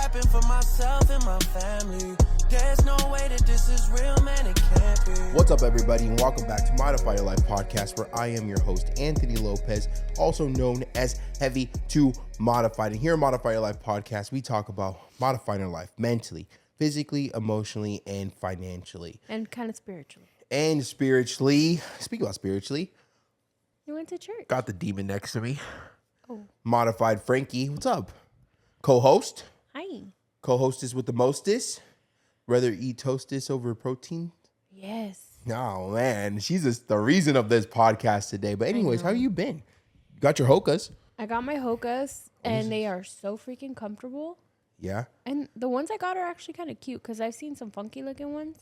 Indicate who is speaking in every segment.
Speaker 1: happen for myself and my family. There's no way that this is real, man, it can't be.
Speaker 2: What's up, everybody, and welcome back to Modify Your Life podcast, where I am your host, Anthony Lopez, also known as Heavy to Modified. And here at Modify Your Life podcast, we talk about modifying our life mentally, physically, emotionally, and financially.
Speaker 3: And kind of spiritually.
Speaker 2: And spiritually. Speaking about spiritually.
Speaker 3: You went to church.
Speaker 2: Got the demon next to me.
Speaker 3: Oh.
Speaker 2: Modified Frankie. What's up? Co-host.
Speaker 3: Hi.
Speaker 2: Co-hostess with the mostest. Rather eat toastess over protein.
Speaker 3: Yes.
Speaker 2: Oh, man. She's just the reason of this podcast today. But anyways, how you been? You got your hokas?
Speaker 3: I got my hokas, and they are so freaking comfortable.
Speaker 2: Yeah.
Speaker 3: And the ones I got are actually kind of cute, because I've seen some funky looking ones.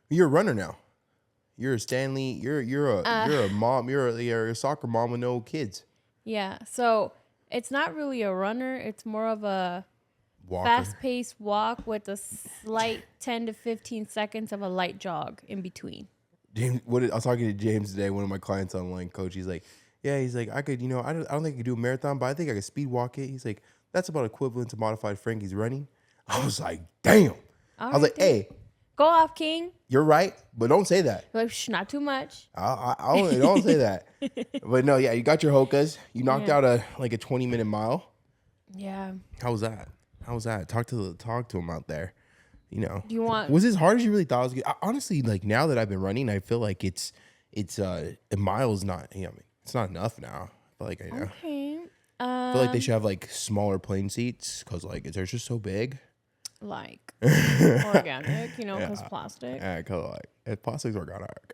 Speaker 2: You're a runner now. You're a Stanley. You're a mom. You're a soccer mom with no kids.
Speaker 3: Yeah. So it's not really a runner. It's more of a
Speaker 2: Walker.
Speaker 3: fast-paced walk with a slight 10 to 15 seconds of a light jog in between.
Speaker 2: James, I was talking to James today, one of my clients online, coach. He's like, I could, I don't think I could do a marathon, but I think I could speed walk it. He's like, that's about equivalent to modified Frankie's running. I was like, damn. I was like, hey.
Speaker 3: Go off, King.
Speaker 2: You're right, but don't say that.
Speaker 3: Like, not too much.
Speaker 2: I don't say that. But no, yeah, you got your hokas. You knocked out a 20-minute mile.
Speaker 3: Yeah.
Speaker 2: How was that? Talk to him out there.
Speaker 3: Do you want?
Speaker 2: Was it as hard as you really thought it was? Honestly, like now that I've been running, I feel like it's a mile is not. It's not enough now. I feel like
Speaker 3: Okay.
Speaker 2: I feel like they should have like smaller plane seats because like they're just so big.
Speaker 3: Like organic, because plastic.
Speaker 2: Yeah, cause like plastic's organic.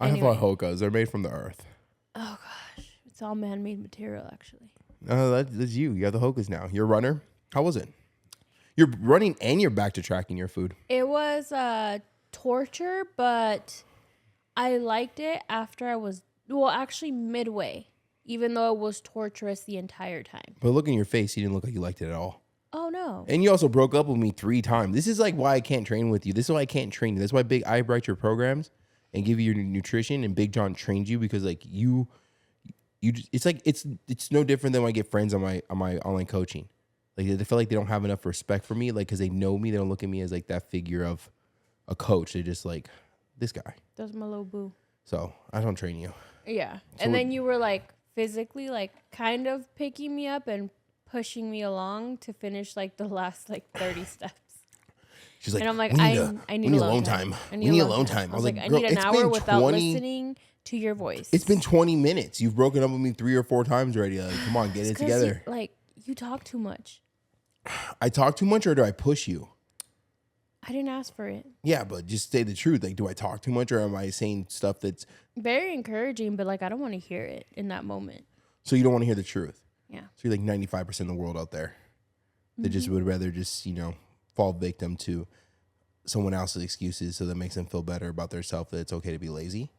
Speaker 2: Anyway. I have my hokas. They're made from the earth.
Speaker 3: Oh gosh, it's all man-made material actually.
Speaker 2: That's you. You have the hokas now. You're a runner. How was it? You're running and you're back to tracking your food.
Speaker 3: It was torture, but I liked it after I was actually midway, even though it was torturous the entire time.
Speaker 2: But look in your face, you didn't look like you liked it at all.
Speaker 3: Oh no.
Speaker 2: And you also broke up with me 3 times. This is like why I can't train with you. This is why I can't train you. That's why I write your programs and give you your nutrition, and Big John trains you because like you it's like it's no different than when I get friends on my online coaching. Like they feel like they don't have enough respect for me, like because they know me, they don't look at me as like that figure of a coach. They're just like this guy.
Speaker 3: That's my little boo. So
Speaker 2: I don't train you.
Speaker 3: Yeah, and then you were like physically like kind of picking me up and pushing me along to finish like the last 30 steps.
Speaker 2: She's like,
Speaker 3: and I'm like, I need
Speaker 2: alone time. We need alone time.
Speaker 3: I was like, I need an hour without listening to your voice.
Speaker 2: It's been 20 minutes. You've broken up with me 3 or 4 times already. Like, come on, get it together.
Speaker 3: You talk too much.
Speaker 2: I talk too much, or do I push you?
Speaker 3: I didn't ask for it.
Speaker 2: Yeah, but just say the truth. Like, do I talk too much, or am I saying stuff that's
Speaker 3: very encouraging, but I don't want to hear it in that moment.
Speaker 2: So you don't want to hear the truth?
Speaker 3: Yeah.
Speaker 2: So you're like 95% of the world out there that just would rather just, fall victim to someone else's excuses so that makes them feel better about themselves, that it's okay to be lazy.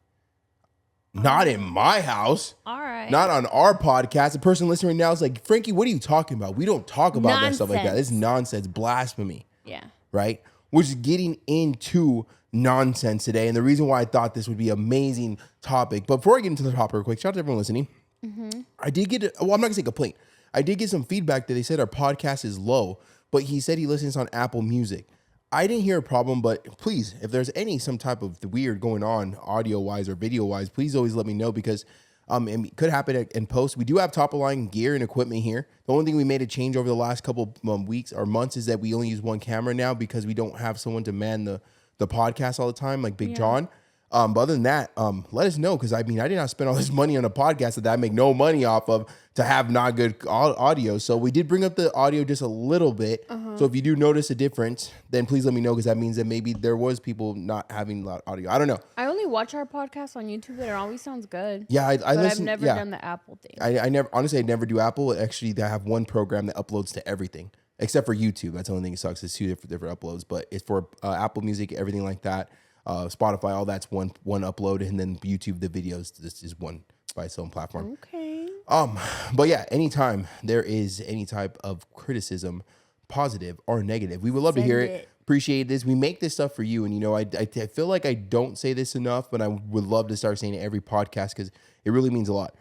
Speaker 2: Not in my house.
Speaker 3: All right.
Speaker 2: Not on our podcast. The person listening right now is like, Frankie, what are you talking about? We don't talk about that stuff like that. It's nonsense, blasphemy.
Speaker 3: Yeah.
Speaker 2: Right? We're just getting into nonsense today. And the reason why I thought this would be an amazing topic. But before I get into the topic real quick, shout out to everyone listening. Mm-hmm. I did get, I'm not going to say complaint. I did get some feedback that they said our podcast is low, but he said he listens on Apple Music. I didn't hear a problem, but please, if there's some type of weird going on audio-wise or video-wise, please always let me know because it could happen in post. We do have top-of-line gear and equipment here. The only thing we made a change over the last couple weeks or months is that we only use one camera now because we don't have someone to man the podcast all the time like Big John. But other than that, let us know because I did not spend all this money on a podcast that I make no money off of to have not good audio. So we did bring up the audio just a little bit. So if you do notice a difference, then please let me know because that means that maybe there was people not having loud audio. I don't know.
Speaker 3: I only watch our podcast on YouTube and it always sounds good.
Speaker 2: Yeah,
Speaker 3: I've never done the Apple thing.
Speaker 2: I never do Apple. Actually, I have one program that uploads to everything except for YouTube. That's the only thing that sucks. It's 2 different uploads, but it's for Apple Music, everything like that. Spotify, all that's one upload, and then YouTube, the videos, this is one by its own platform.
Speaker 3: Okay.
Speaker 2: But yeah, anytime there is any type of criticism, positive or negative, we would love to hear it. Appreciate this. We make this stuff for you, and I feel like I don't say this enough, but I would love to start saying it every podcast because it really means a lot.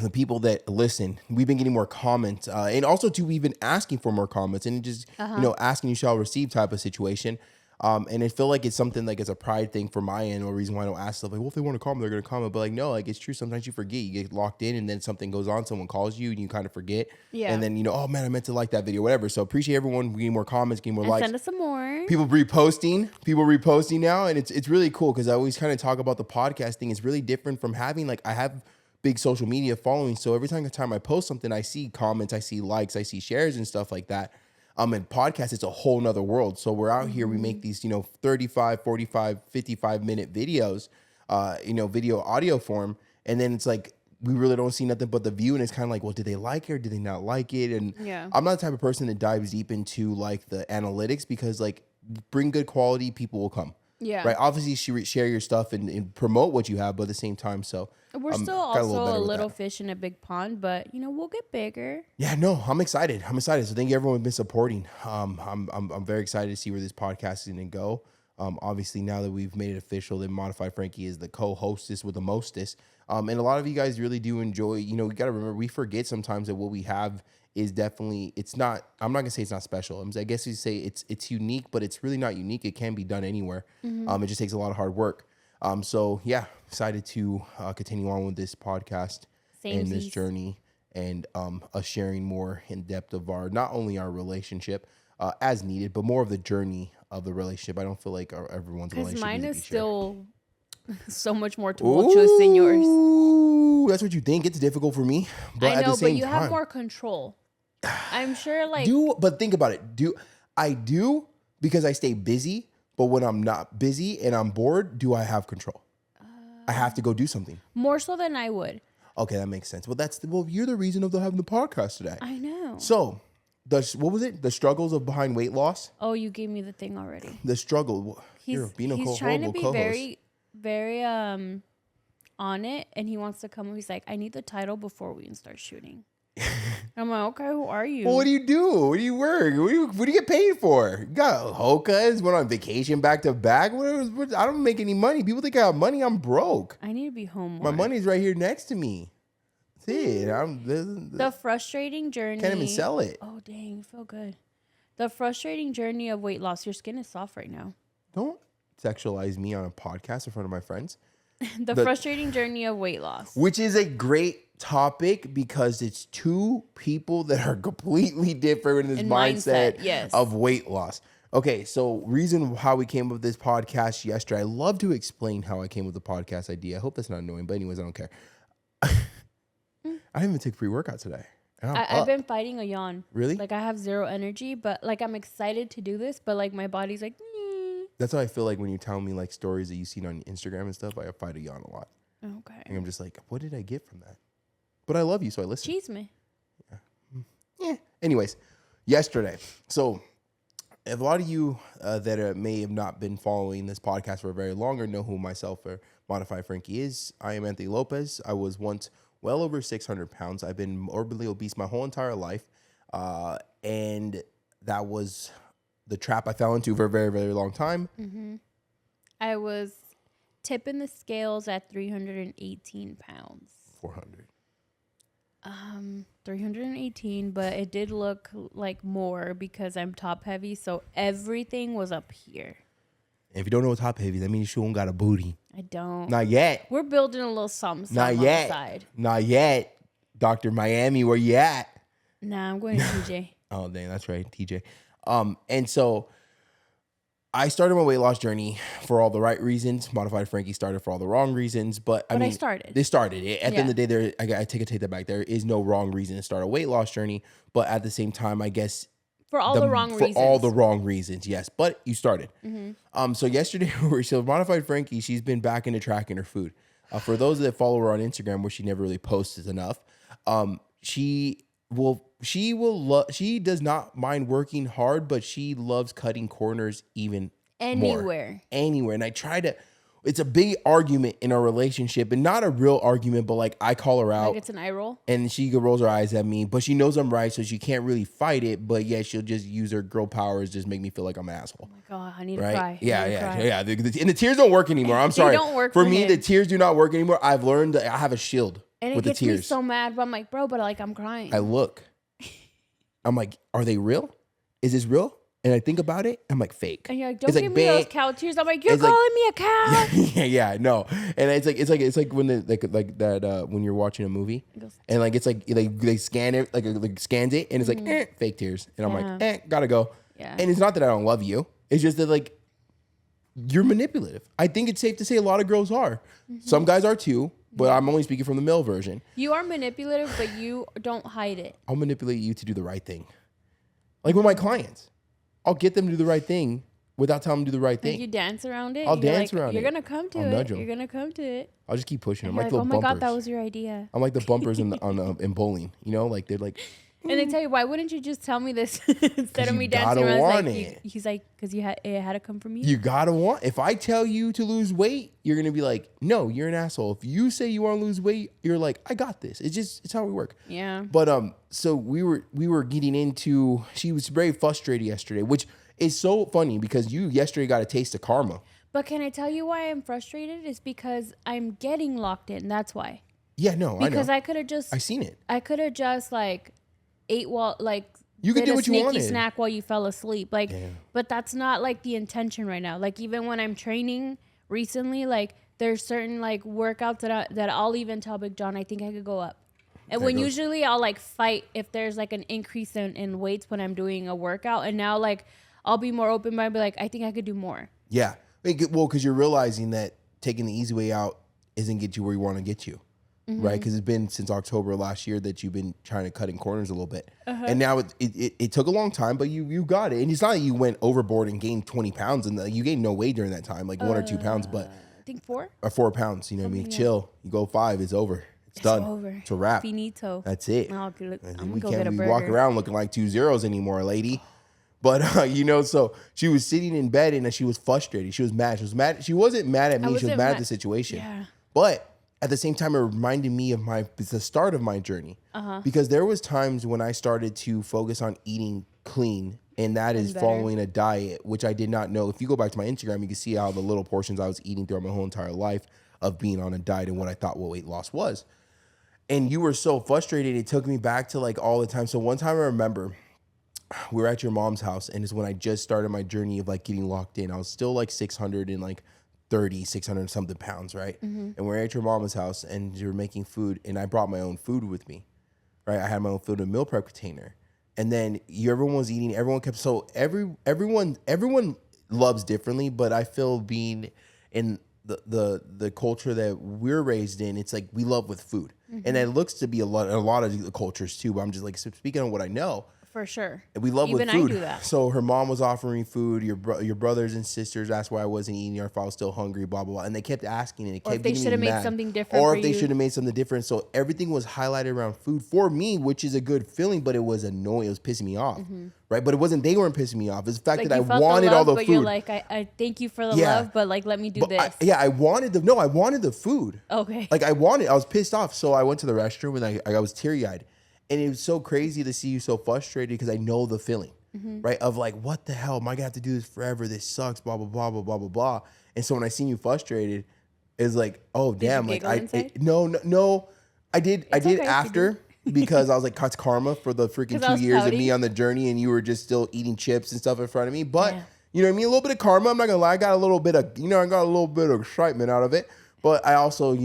Speaker 2: the people that listen, we've been getting more comments, and also too, we've been asking for more comments, and just asking you shall receive type of situation. And I feel like it's something like it's a pride thing for my end, or reason why I don't ask stuff like, well, if they want to comment, they're going to comment. But like, no, like it's true. Sometimes you forget, you get locked in, and then something goes on, someone calls you, and you kind of forget.
Speaker 3: Yeah.
Speaker 2: And then oh man, I meant to like that video, whatever. So appreciate everyone getting more comments, getting more likes.
Speaker 3: Send us some more.
Speaker 2: People reposting now, and it's really cool because I always kind of talk about the podcast thing. It's really different from having like I have big social media following, so every time I post something, I see comments, I see likes, I see shares and stuff like that. And podcast, it's a whole nother world. So we're out here, we make these, 35, 45, 55 minute videos, video audio form. And then it's like, we really don't see nothing but the view. And it's kind of like, well, did they like it or did they not like it? And I'm not the type of person that dives deep into like the analytics, because like bring good quality, people will come.
Speaker 3: Yeah.
Speaker 2: Right. Obviously, share your stuff and promote what you have, but at the same time, so
Speaker 3: we're still also a little fish in a big pond, but we'll get bigger.
Speaker 2: Yeah, no, I'm excited. So thank you everyone who's been supporting. I'm very excited to see where this podcast is going to go. Obviously, now that we've made it official that Modified Frankie is the co-hostess with the mostest, and a lot of you guys really do enjoy. We got to remember, we forget sometimes that what we have is definitely, it's not, I'm not gonna say it's not special. I guess you say it's unique, but it's really not unique. It can be done anywhere. It just takes a lot of hard work. So yeah, excited to continue on with this podcast and this journey, and us sharing more in depth of not only our relationship as needed, but more of the journey of the relationship. I don't feel like everyone's relationship. Because
Speaker 3: mine is still so much more tumultuous than yours.
Speaker 2: That's what you think. It's difficult for me, but
Speaker 3: I know,
Speaker 2: at the same
Speaker 3: but you
Speaker 2: time,
Speaker 3: have more control. I'm sure,
Speaker 2: but think about it. I do because I stay busy, but when I'm not busy and I'm bored, do I have control? I have to go do something.
Speaker 3: More so than I would.
Speaker 2: Okay, that makes sense. Well, you're the reason of having the podcast today.
Speaker 3: I know.
Speaker 2: So, what was it? The struggles of behind weight loss?
Speaker 3: Oh, you gave me the thing already.
Speaker 2: The struggle.
Speaker 3: He's trying to be very, very on it, and he wants to come. He's like, I need the title before we can start shooting. I'm like, okay, who are you?
Speaker 2: Well, what do you do? What do you work? What do you get paid for? You got hokas, went on vacation back to back. I don't make any money. People think I have money. I'm broke.
Speaker 3: I need to be home more.
Speaker 2: My money's right here next to me. See it.
Speaker 3: The frustrating journey.
Speaker 2: Can't even sell it.
Speaker 3: Oh, dang. You feel good. The frustrating journey of weight loss. Your skin is soft right now.
Speaker 2: Don't sexualize me on a podcast in front of my friends.
Speaker 3: The frustrating journey of weight loss.
Speaker 2: Which is a great topic because it's two people that are completely different in this mindset of weight loss. Okay, so reason how we came up with this podcast yesterday. I love to explain how I came with the podcast idea. I hope that's not annoying, but anyways, I don't care. I didn't even take pre-workout today.
Speaker 3: I've been fighting a yawn.
Speaker 2: Really?
Speaker 3: Like I have zero energy, but like I'm excited to do this, but like my body's like,
Speaker 2: That's how I feel like when you tell me like stories that you've seen on Instagram and stuff. I fight a yawn a lot.
Speaker 3: Okay.
Speaker 2: And I'm just like, what did I get from that? But I love you, so I listen.
Speaker 3: Cheese me.
Speaker 2: Yeah. Anyways, yesterday. So if a lot of you that may have not been following this podcast for very long or know who myself or Modified Frankie is, I am Anthony Lopez. I was once well over 600 pounds. I've been morbidly obese my whole entire life. And that was the trap I fell into for a very, very long time.
Speaker 3: Mm-hmm. I was tipping the scales at 318 pounds.
Speaker 2: 400.
Speaker 3: 318, but it did look like more because I'm top heavy, so everything was up here.
Speaker 2: If you don't know what top heavy, that means you don't got a booty.
Speaker 3: I don't.
Speaker 2: Not yet.
Speaker 3: We're building a little something
Speaker 2: Not
Speaker 3: on
Speaker 2: yet.
Speaker 3: the side.
Speaker 2: Not yet. Dr. Miami, where you at?
Speaker 3: Nah, I'm going to TJ.
Speaker 2: Oh, dang, that's right, TJ. And so I started my weight loss journey for all the right reasons. Modified Frankie started for all the wrong reasons, but I mean,
Speaker 3: This
Speaker 2: started. At the end of the day, I take that back. There is no wrong reason to start a weight loss journey, but at the same time, I guess
Speaker 3: for all the wrong reasons.
Speaker 2: For all the wrong reasons, yes. But you started.
Speaker 3: Mm-hmm.
Speaker 2: So yesterday, so Modified Frankie, she's been back into tracking her food. For those that follow her on Instagram, where she never really posts enough, she does not mind working hard, but she loves cutting corners even
Speaker 3: anywhere.
Speaker 2: And I try to. It's a big argument in our relationship, and not a real argument, but like I call her out.
Speaker 3: Like it's an eye roll.
Speaker 2: And she rolls her eyes at me, but she knows I'm right, so she can't really fight it. But yeah, she'll just use her girl powers, just make me feel like I'm an asshole.
Speaker 3: Oh my God, I need to cry.
Speaker 2: Yeah. And the tears don't work anymore. I'm sorry.
Speaker 3: They don't work
Speaker 2: for
Speaker 3: for
Speaker 2: me.
Speaker 3: him.
Speaker 2: The tears do not work anymore. I've learned that I have a shield.
Speaker 3: And it
Speaker 2: with the
Speaker 3: gets me
Speaker 2: tears.
Speaker 3: so mad. But I'm like, bro, but like I'm crying.
Speaker 2: I look. I'm like, are they real? Is this real? And I think about it. I'm like, fake.
Speaker 3: And you're like, don't
Speaker 2: It's
Speaker 3: give me those cow tears. I'm like, you're
Speaker 2: It's like-
Speaker 3: calling me a cow.
Speaker 2: yeah, no. And it's like when the like that when you're watching a movie and like it's like they scan it like scans it and it's like fake tears and I'm like gotta go.
Speaker 3: Yeah.
Speaker 2: And it's not that I don't love you. It's just that like you're manipulative. I think it's safe to say a lot of girls are. Some guys are too, but I'm only speaking from the male version.
Speaker 3: You are manipulative, but you don't hide it.
Speaker 2: I'll manipulate you to do the right thing. Like with my clients, I'll get them to do the right thing without telling them to do the right thing.
Speaker 3: Like you dance around it.
Speaker 2: I'll dance around
Speaker 3: You're
Speaker 2: it.
Speaker 3: gonna come to
Speaker 2: I'll
Speaker 3: it.
Speaker 2: nudge 'em.
Speaker 3: You're gonna come to it.
Speaker 2: I'll just keep pushing them.
Speaker 3: You're
Speaker 2: Like
Speaker 3: like,
Speaker 2: little
Speaker 3: oh my
Speaker 2: bumpers.
Speaker 3: god, that was your idea.
Speaker 2: I'm like the bumpers in bowling. You know, like they're like.
Speaker 3: And they tell you, why wouldn't you just tell me this instead of
Speaker 2: you
Speaker 3: me dancing
Speaker 2: gotta
Speaker 3: around?
Speaker 2: want
Speaker 3: Like,
Speaker 2: it.
Speaker 3: he's like, because it had to come from you.
Speaker 2: You gotta want. If I tell you to lose weight, you're gonna be like, no, you're an asshole. If you say you want to lose weight, you're like, I got this. It's how we work.
Speaker 3: Yeah.
Speaker 2: But so we were getting into. She was very frustrated yesterday, which is so funny because you yesterday got a taste of karma.
Speaker 3: But can I tell you why I'm frustrated? It's because I'm getting locked in. That's why.
Speaker 2: Yeah, no,
Speaker 3: Because
Speaker 2: I know.
Speaker 3: I could have just.
Speaker 2: I seen it.
Speaker 3: I could have just like ate while like.
Speaker 2: You could
Speaker 3: did
Speaker 2: do
Speaker 3: a
Speaker 2: what you
Speaker 3: sneaky
Speaker 2: wanted.
Speaker 3: snack while you fell asleep. Like,
Speaker 2: Damn.
Speaker 3: but that's not like the intention right now. Like even when I'm training recently, like there's certain like workouts that I'll even tell Big John I think I could go up. And when usually I'll like fight if there's like an increase in weights when I'm doing a workout. And now like I'll be more open minded, be like, I think I could do more.
Speaker 2: Yeah. Well, because you're realizing that taking the easy way out isn't get you where you want to get you. Right, because it's been since October last year that you've been trying to cut in corners a little bit, and now it took a long time, but you got it. And it's not that you went overboard and gained 20 pounds, and you gained no weight during that time, like 1 or 2 pounds, but
Speaker 3: I think 4.
Speaker 2: or 4 pounds. You know what I mean? Chill. You go 5, it's over. It's done.
Speaker 3: Over.
Speaker 2: It's a wrap.
Speaker 3: Finito.
Speaker 2: That's it.
Speaker 3: I'm gonna
Speaker 2: We
Speaker 3: go get a
Speaker 2: can't be
Speaker 3: burger.
Speaker 2: walking around looking like 2 zeros anymore, lady. But you know, so she was sitting in bed and she was frustrated. She was mad. She was mad. She wasn't mad at me. She was
Speaker 3: wasn't
Speaker 2: mad at
Speaker 3: mad.
Speaker 2: the situation.
Speaker 3: Yeah.
Speaker 2: But at the same time, it reminded me of the start of my journey. Because there was times when I started to focus on eating clean, and that is
Speaker 3: better.
Speaker 2: following a diet, which I did not know. If you go back to my Instagram, you can see how the little portions I was eating throughout my whole entire life of being on a diet and what I thought what weight loss was. And you were so frustrated, it took me back to like all the time. So one time I remember we were at your mom's house, and it's when I just started my journey of like getting locked in. I was still like 600 something pounds, right? And we're at your mama's house and you're making food, and I brought my own food with me, right? I had my own food in a meal prep container. And then everyone was eating, everyone kept, so everyone loves differently, but I feel being in the culture that we're raised in, it's like we love with food. And it looks to be a lot of the cultures too, but I'm just like, speaking on what I know,
Speaker 3: For sure.
Speaker 2: we love
Speaker 3: Even
Speaker 2: with food.
Speaker 3: I do that.
Speaker 2: So her mom was offering food. Your brothers and sisters asked why I wasn't eating, or if I was still hungry, blah blah blah. And they kept asking, and it
Speaker 3: Or
Speaker 2: kept
Speaker 3: if they
Speaker 2: getting
Speaker 3: should have
Speaker 2: me
Speaker 3: made
Speaker 2: mad.
Speaker 3: something different
Speaker 2: or
Speaker 3: for
Speaker 2: if they
Speaker 3: you.
Speaker 2: should have made something different. So everything was highlighted around food for me, which is a good feeling, but it was annoying. It was pissing me off, right? But it wasn't. They weren't pissing me off. It's the fact
Speaker 3: Like
Speaker 2: that I
Speaker 3: you felt
Speaker 2: wanted
Speaker 3: the love,
Speaker 2: all the
Speaker 3: but
Speaker 2: food.
Speaker 3: you're like, I thank you for the
Speaker 2: Yeah.
Speaker 3: love, but like let me do
Speaker 2: But
Speaker 3: this.
Speaker 2: I wanted the food.
Speaker 3: Okay.
Speaker 2: Like I was pissed off. So I went to the restroom and I was teary eyed. And it was so crazy to see you so frustrated because I know the feeling, right? Of like, what the hell? Am I gonna have to do this forever? This sucks, blah, blah, blah, blah, blah, blah, blah. And so when I seen you frustrated, it's like, oh, damn.
Speaker 3: you
Speaker 2: Like
Speaker 3: giggle inside?
Speaker 2: no. I did
Speaker 3: okay if you
Speaker 2: after because I was like, that's karma for the freaking
Speaker 3: 'Cause I
Speaker 2: 2
Speaker 3: was
Speaker 2: years of
Speaker 3: pouty.
Speaker 2: me on the journey, and you were just still eating chips and stuff in front of me. But
Speaker 3: Yeah.
Speaker 2: you know what I mean? A little bit of karma. I'm not gonna lie. I got a little bit of, I got a little bit of excitement out of it. But I also,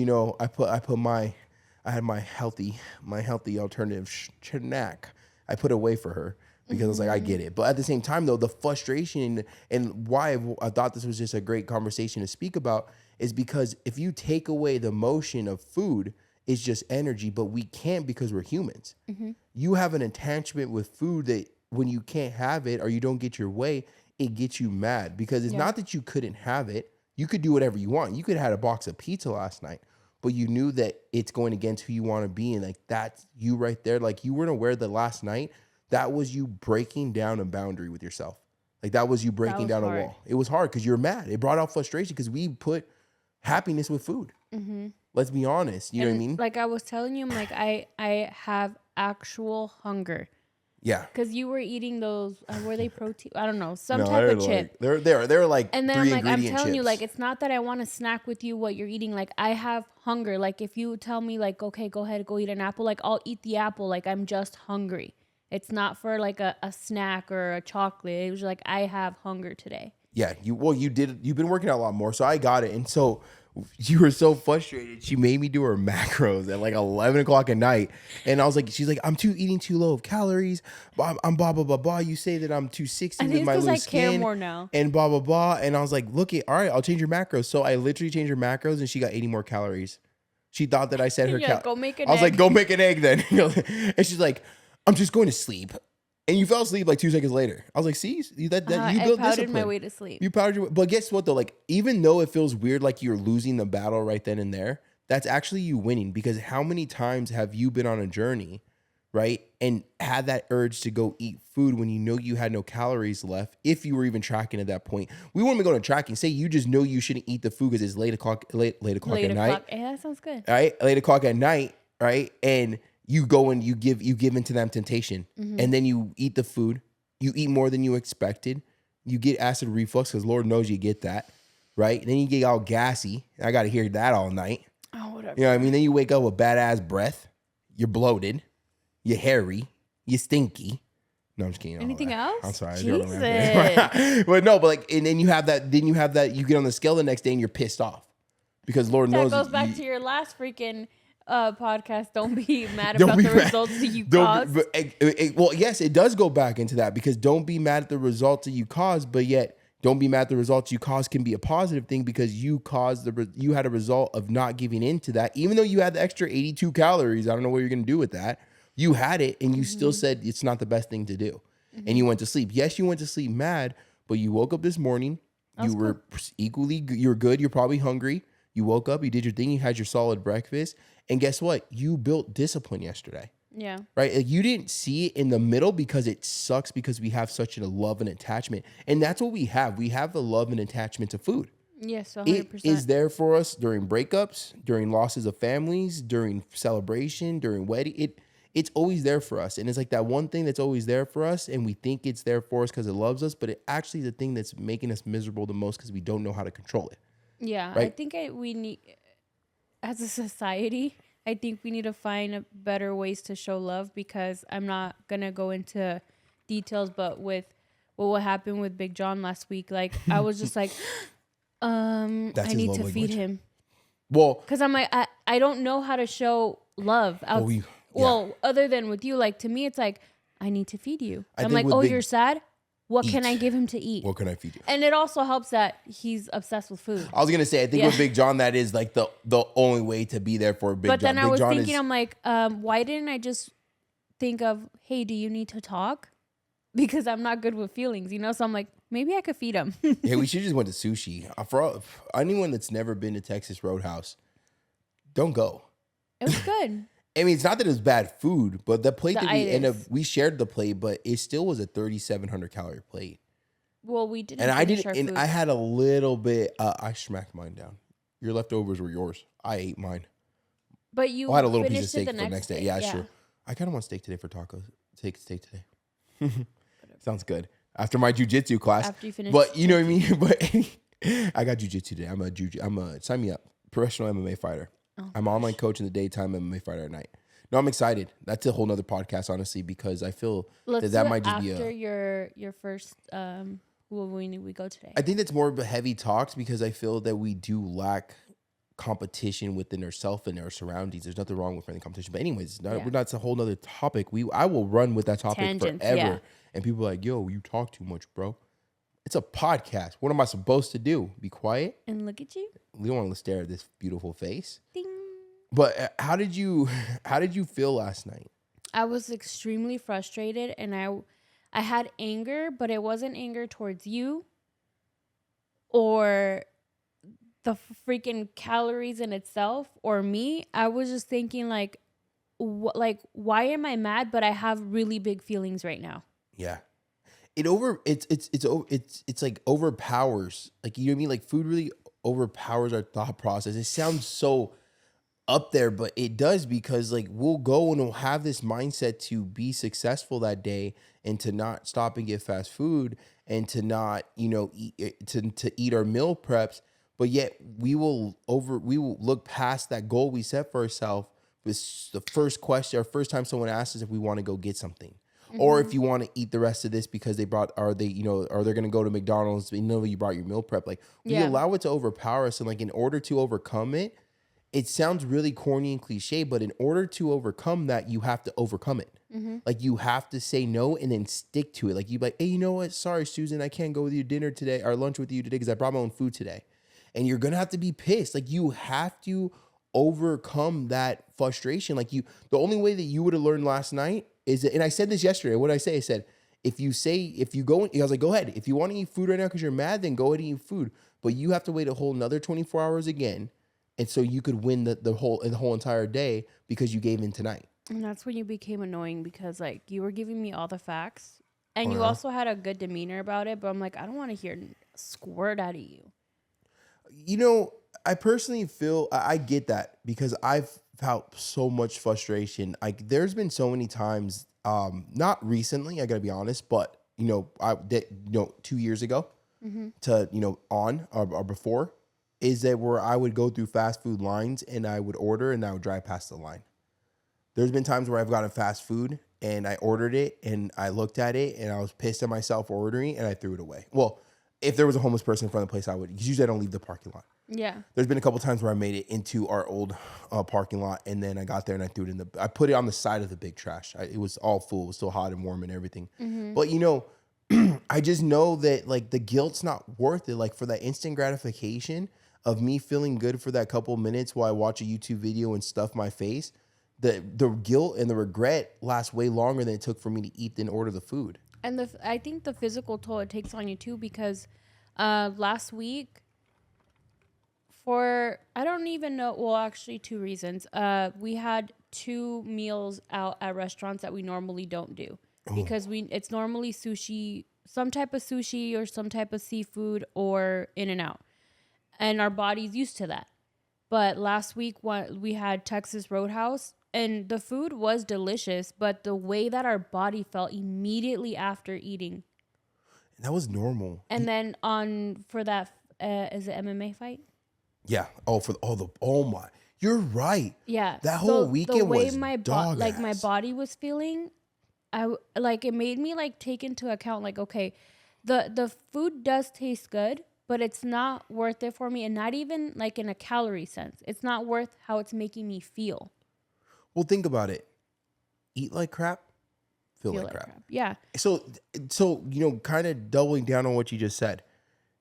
Speaker 2: I had my healthy alternative snack. I put away for her because I was like, I get it. But at the same time, though, the frustration and why I thought this was just a great conversation to speak about is because if you take away the motion of food, it's just energy, but we can't because we're humans. You have an attachment with food that when you can't have it or you don't get your way, it gets you mad because it's not that you couldn't have it. You could do whatever you want. You could have had a box of pizza last night, but you knew that it's going against who you want to be. And like, that's you right there. Like you weren't aware that last night, that was you breaking down a boundary with yourself. Like that was you breaking
Speaker 3: was
Speaker 2: down
Speaker 3: hard.
Speaker 2: a wall. It was hard because you're mad. It brought out frustration because we put happiness with food. Let's be honest. You know what I mean?
Speaker 3: Like I was telling you, I'm like, I have actual hunger.
Speaker 2: Yeah.
Speaker 3: Because you were eating those, were they protein? I don't know, some
Speaker 2: No,
Speaker 3: type of
Speaker 2: like,
Speaker 3: chip.
Speaker 2: they're like
Speaker 3: And then
Speaker 2: 3
Speaker 3: I'm
Speaker 2: ingredient
Speaker 3: telling you,
Speaker 2: chips.
Speaker 3: like, it's not that I want to snack with you what you're eating. Like, I have hunger. Like, if you tell me, like, okay, go ahead, go eat an apple, like, I'll eat the apple. Like, I'm just hungry. It's not for like a snack or a chocolate. It was like, I have hunger today.
Speaker 2: Yeah, you've been working out a lot more, so I got it. And so you were so frustrated. She made me do her macros at like 11 o'clock at night. And I was like, she's like, I'm eating too low of calories. I'm blah, blah, blah, blah. You say that I'm 260 with my loose skin. I care
Speaker 3: more now.
Speaker 2: And blah, blah, blah. And I was like, look, all right, I'll change your macros. So I literally changed her macros and she got 80 more calories. She thought that I said her
Speaker 3: calories. Go make an egg.
Speaker 2: I was like, go make an egg then. And she's like, I'm just going to sleep. And you fell asleep like 2 seconds later. I was like, see, you built discipline.
Speaker 3: I powdered my way to sleep.
Speaker 2: You powdered your way. But guess what though? Like, even though it feels weird, like you're losing the battle right then and there, that's actually you winning. Because how many times have you been on a journey, right? And had that urge to go eat food when you know you had no calories left, if you were even tracking at that point. We wouldn't be going to tracking. Say you just know you shouldn't eat the food because it's late o'clock at night.
Speaker 3: Yeah, that sounds good.
Speaker 2: All right, late o'clock at night, right? And you go and you give into that temptation, and then you eat the food. You eat more than you expected. You get acid reflux because Lord knows you get that, right? And then you get all gassy. I got to hear that all night.
Speaker 3: Oh, whatever.
Speaker 2: You know what I mean? Then you wake up with badass breath. You're bloated. You're hairy. You're stinky. No, I'm just kidding.
Speaker 3: Anything else?
Speaker 2: I'm sorry.
Speaker 3: Jesus.
Speaker 2: But no, but like, and then you have that. Then you have that. You get on the scale the next day and you're pissed off because Lord knows
Speaker 3: that goes back to your last freaking podcast. Don't be mad about the results that you caused.
Speaker 2: Well, yes, it does go back into that because don't be mad at the results that you caused, but yet don't be mad at the results you caused can be a positive thing because you had a result of not giving into that, even though you had the extra 82 calories. I don't know what you're gonna do with that. You had it, and you still said it's not the best thing to do, and you went to sleep. Yes, you went to sleep mad, but you woke up this morning. You were equally. You're good. You're probably hungry. You woke up. You did your thing. You had your solid breakfast. And guess what? You built discipline yesterday.
Speaker 3: Yeah.
Speaker 2: Right? Like you didn't see it in the middle because it sucks because we have such a love and attachment. And that's what we have. We have the love and attachment to food.
Speaker 3: Yes, 100%.
Speaker 2: It is there for us during breakups, during losses of families, during celebration, during wedding. It's always there for us. And it's like that one thing that's always there for us. And we think it's there for us because it loves us. But it actually is the thing that's making us miserable the most because we don't know how to control it.
Speaker 3: Yeah.
Speaker 2: Right?
Speaker 3: I think we need... As a society, I think we need to find better ways to show love because I'm not going to go into details, but with what happened with Big John last week, like I was just like, I need to feed him.
Speaker 2: Well,
Speaker 3: because I'm like, I don't know how to show love. Well, other than with you, like to me, it's like, I need to feed you. I'm like, oh, you're sad? What can I give him to eat?
Speaker 2: What can I feed you?
Speaker 3: And it also helps that he's obsessed with food.
Speaker 2: I was gonna say, I think with Big John, that is like the only way to be there for Big John.
Speaker 3: But then I was thinking,
Speaker 2: is,
Speaker 3: I'm like, why didn't I just think of, hey, do you need to talk? Because I'm not good with feelings, you know. So I'm like, maybe I could feed him.
Speaker 2: Yeah, we should just went to sushi. For anyone that's never been to Texas Roadhouse, don't go.
Speaker 3: It was good.
Speaker 2: I mean, it's not that it was bad food, but the plate that we ended up, we shared the plate, but it still was a 3,700 calorie plate.
Speaker 3: Well, we didn't.
Speaker 2: And I didn't,
Speaker 3: our
Speaker 2: and
Speaker 3: food.
Speaker 2: I had a little bit. I smacked mine down. Your leftovers were yours. I ate mine.
Speaker 3: But you
Speaker 2: I had a little piece of steak
Speaker 3: for
Speaker 2: the next day. Yeah, sure. I kind of want steak today for tacos. Take steak today. Sounds good. After my jujitsu class.
Speaker 3: After you finish.
Speaker 2: But you know what I mean? But I got jujitsu today. I'm a sign me up. Professional MMA fighter. Oh, I'm an online coach in the daytime, MMA fighter at night. No, I'm excited. That's a whole nother podcast, honestly, because I feel that might just be
Speaker 3: after your first we go today.
Speaker 2: I think that's more of a heavy talks because I feel that we do lack competition within ourselves and our surroundings. There's nothing wrong with friendly competition. But anyways, that's a whole nother topic. I will run with that topic forever. Yeah. And people are like, yo, you talk too much, bro. It's a podcast. What am I supposed to do? Be quiet?
Speaker 3: And look at you?
Speaker 2: We don't want to stare at this beautiful face.
Speaker 3: Ding.
Speaker 2: But how did you feel last night?
Speaker 3: I was extremely frustrated and I had anger, but it wasn't anger towards you or the freaking calories in itself or me. I was just thinking like why am I mad? But I have really big feelings right now.
Speaker 2: Yeah. It's like overpowers. Like, you know what I mean? Like food really overpowers our thought process. It sounds so up there, but it does because like we'll go and we'll have this mindset to be successful that day and to not stop and get fast food and to not, eat, to eat our meal preps, but yet we will look past that goal we set for ourselves with the first question or first time someone asks us if we want to go get something. Or if you want to eat the rest of this because they brought, or they're going to go to McDonald's, you brought your meal prep. Like we allow it to overpower us. And like, in order to overcome it, it sounds really corny and cliche, but in order to overcome that, you have to overcome it. Like you have to say no and then stick to it. Like you be like, hey, you know what? Sorry, Susan, I can't go with you dinner today or lunch with you today because I brought my own food today. And you're going to have to be pissed. Like you have to overcome that frustration. Like the only way that you would have learned last night is that, and I said this yesterday, what did I say? I said, I was like, go ahead. If you want to eat food right now because you're mad, then go ahead and eat food. But you have to wait a whole another 24 hours again. And so you could win the whole entire day because you gave in tonight.
Speaker 3: And that's when you became annoying because like you were giving me all the facts and you also had a good demeanor about it. But I'm like, I don't want to hear a squirt out of you.
Speaker 2: I personally feel I get that because I've felt so much frustration. Like there's been so many times, not recently, I gotta be honest, but 2 years ago to on or before, is that where I would go through fast food lines and I would order and I would drive past the line. There's been times where I've gotten fast food and I ordered it and I looked at it and I was pissed at myself for ordering and I threw it away. Well, if there was a homeless person in front of the place, I would, because usually I don't leave the parking lot.
Speaker 3: Yeah.
Speaker 2: There's been a couple times where I made it into our old parking lot and then I got there and I threw it I put it on the side of the big trash. It was all full. It was still hot and warm and everything. But I just know that like the guilt's not worth it. Like for that instant gratification of me feeling good for that couple minutes while I watch a YouTube video and stuff my face, the guilt and the regret lasts way longer than it took for me to eat and order the food.
Speaker 3: And I think the physical toll it takes on you too, because last week I don't even know, well, actually 2 reasons. We had 2 meals out at restaurants that we normally don't do because it's normally sushi, some type of sushi or some type of seafood or In-N-Out. And our body's used to that. But last week we had Texas Roadhouse and the food was delicious, but the way that our body felt immediately after eating.
Speaker 2: That was normal.
Speaker 3: And then for that, is it MMA fight?
Speaker 2: Yeah. Oh my, you're right.
Speaker 3: Yeah.
Speaker 2: That whole weekend was dog ass.
Speaker 3: My body was feeling, it made me like take into account like, okay, the food does taste good, but it's not worth it for me. And not even like in a calorie sense. It's not worth how it's making me feel.
Speaker 2: Well, think about it. Eat like crap, feel like crap.
Speaker 3: Yeah.
Speaker 2: So, kind of doubling down on what you just said.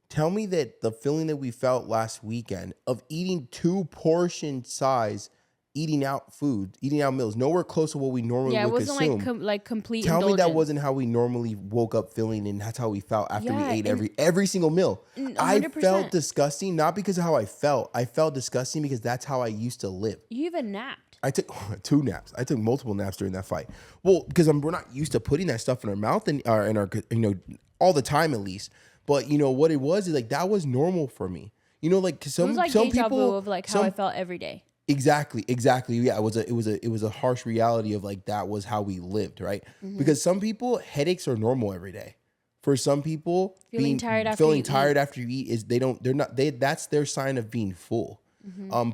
Speaker 2: Tell me that the feeling that we felt last weekend of eating 2 portion size, eating out meals, nowhere close to what we normally would consume. Yeah, it wasn't
Speaker 3: like complete
Speaker 2: Tell
Speaker 3: indulgence.
Speaker 2: me that wasn't how we normally woke up feeling, and that's how we felt after we ate every single meal.
Speaker 3: 100%.
Speaker 2: I felt disgusting, not because of how I felt. I felt disgusting because that's how I used to live.
Speaker 3: You even napped.
Speaker 2: I took 2 naps. I took multiple naps during that fight. Well, because we're not used to putting that stuff in our mouth and in our all the time at least. But what it was is like that was normal for me. Like some
Speaker 3: it was like
Speaker 2: some
Speaker 3: deja
Speaker 2: people
Speaker 3: vu of like how I felt every day.
Speaker 2: Exactly. Yeah, it was a harsh reality of like that was how we lived, right? Because some people headaches are normal every day. For some people, feeling tired after you eat that's their sign of being full.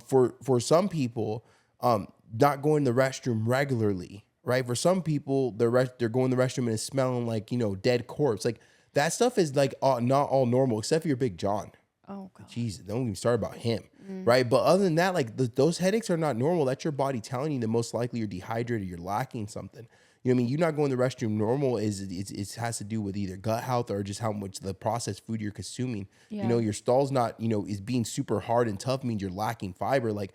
Speaker 2: For some people, not going to the restroom regularly, right? For some people, they're going to the restroom and it's smelling like dead corpse. Like that stuff is like not all normal, except for your Big John.
Speaker 3: Oh God.
Speaker 2: Jesus, don't even start about him, right? But other than that, like those headaches are not normal. That's your body telling you that most likely you're dehydrated, you're lacking something. You know what I mean? You not going to the restroom normal it has to do with either gut health or just how much the processed food you're consuming.
Speaker 3: Yeah.
Speaker 2: Your stall's not, is being super hard and tough means you're lacking fiber. Like,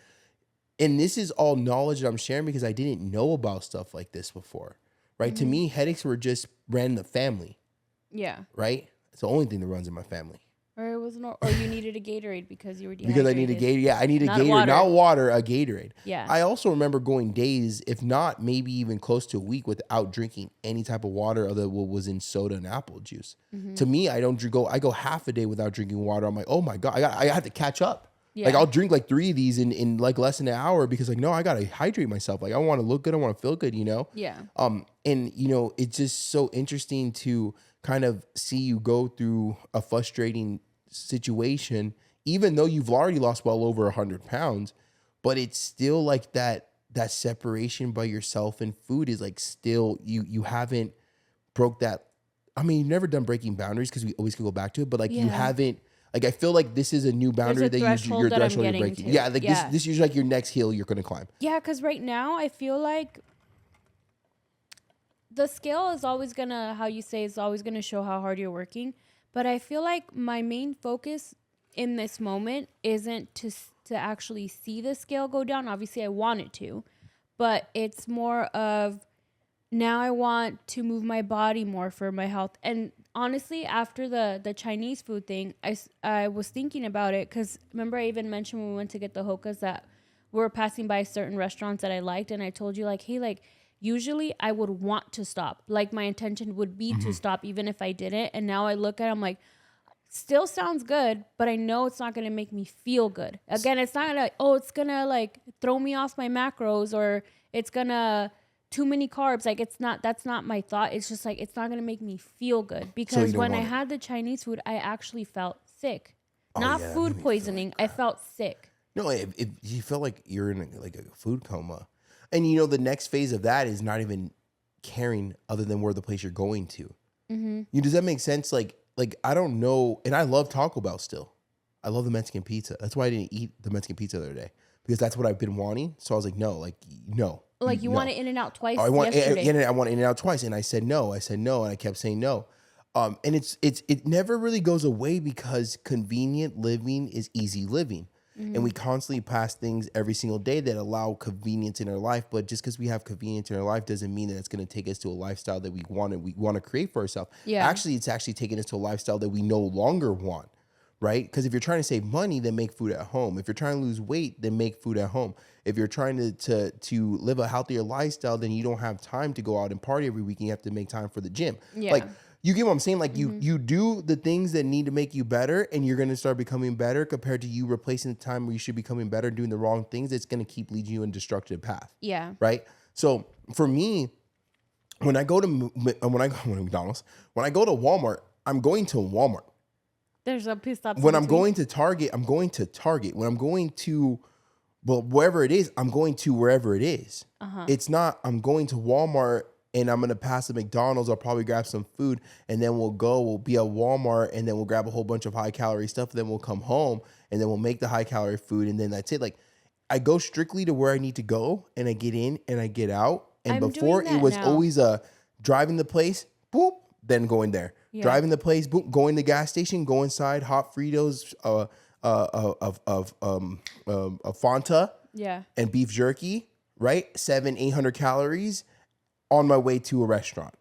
Speaker 2: and this is all knowledge that I'm sharing because I didn't know about stuff like this before, right? To me, headaches ran in the family.
Speaker 3: Yeah.
Speaker 2: Right? It's the only thing that runs in my family.
Speaker 3: Or it was or you needed a Gatorade because you were dehydrated.
Speaker 2: Because I need a Gatorade. Yeah, I need a Gatorade. Not water, a Gatorade.
Speaker 3: Yeah.
Speaker 2: I also remember going days, if not maybe even close to a week, without drinking any type of water other than what was in soda and apple juice. To me, I go half a day without drinking water. I'm like, oh my God, I had to catch up.
Speaker 3: Yeah.
Speaker 2: Like I'll drink like 3 of these in like less than an hour because like, no, I got to hydrate myself. Like I want to look good. I want to feel good, you know?
Speaker 3: Yeah.
Speaker 2: And you know, it's just so interesting to kind of see you go through a frustrating situation, even though you've already lost well over 100 pounds, but it's still like that separation by yourself and food is like still, you haven't broke that. I mean, you've never done breaking boundaries because we always could go back to it, but like you haven't, like I feel like this is a new boundary that
Speaker 3: threshold that I'm
Speaker 2: you're
Speaker 3: getting
Speaker 2: breaking.
Speaker 3: to.
Speaker 2: Yeah, like
Speaker 3: Yeah.
Speaker 2: this is like your next hill you're gonna climb.
Speaker 3: Yeah, because right now I feel like the scale is always gonna, how you say, is always gonna show how hard you're working. But I feel like my main focus in this moment isn't to actually see the scale go down. Obviously, I want it to, but it's more of now I want to move my body more for my health. And honestly, after the Chinese food thing, I was thinking about it because remember I even mentioned when we went to get the hokas that we were passing by certain restaurants that I liked, and I told you like, hey, like usually I would want to stop. Like my intention would be to stop even if I didn't. And now I look at it, I'm like, still sounds good, but I know it's not going to make me feel good. Again, it's not going to, it's going to like throw me off my macros or it's going to too many carbs. Like that's not my thought. It's just like, it's not going to make me feel good because when I had the Chinese food, I actually felt sick, not food poisoning. I felt sick.
Speaker 2: No, if you feel like you're in like a food coma, and you know the next phase of that is not even caring other than where the place you're going to. Does that make sense? Like I don't know, and I love Taco Bell still. I love the Mexican pizza. That's why I didn't eat the Mexican pizza the other day because that's what I've been wanting. So I was like, no.
Speaker 3: Like you want it In-N-Out twice
Speaker 2: I want
Speaker 3: yesterday.
Speaker 2: I want In-N-Out twice, and I said no, and I kept saying no. And it never really goes away because convenient living is easy living. And we constantly pass things every single day that allow convenience in our life. But just because we have convenience in our life doesn't mean that it's going to take us to a lifestyle that we want to create for ourselves.
Speaker 3: Yeah.
Speaker 2: Actually, it's actually taking us to a lifestyle that we no longer want, right? Because if you're trying to save money, then make food at home. If you're trying to lose weight, then make food at home. If you're trying to live a healthier lifestyle, then you don't have time to go out and party every week. You have to make time for the gym.
Speaker 3: Yeah.
Speaker 2: Like, you get what I'm saying? Like you do the things that need to make you better and you're going to start becoming better compared to you replacing the time where you should be becoming better, doing the wrong things. It's going to keep leading you in a destructive path.
Speaker 3: Yeah.
Speaker 2: Right. So for me, when I go to McDonald's, when I go to Walmart, I'm going to Walmart.
Speaker 3: There's a pit stop.
Speaker 2: When I'm going to Target, I'm going to Target. When I'm going to, wherever it is, I'm going to wherever it is. It's not, I'm going to Walmart and I'm going to pass the McDonald's. I'll probably grab some food and then we'll be at Walmart and then we'll grab a whole bunch of high calorie stuff. Then we'll come home and then we'll make the high calorie food. And then that's it. Like I go strictly to where I need to go and I get in and I get out. And before it was always driving the place, boop, then going there. Yeah. Driving the place, boop, going to the gas station, go inside, hot Fritos, Fanta, and beef jerky, right? 700-800 calories. On my way to a restaurant,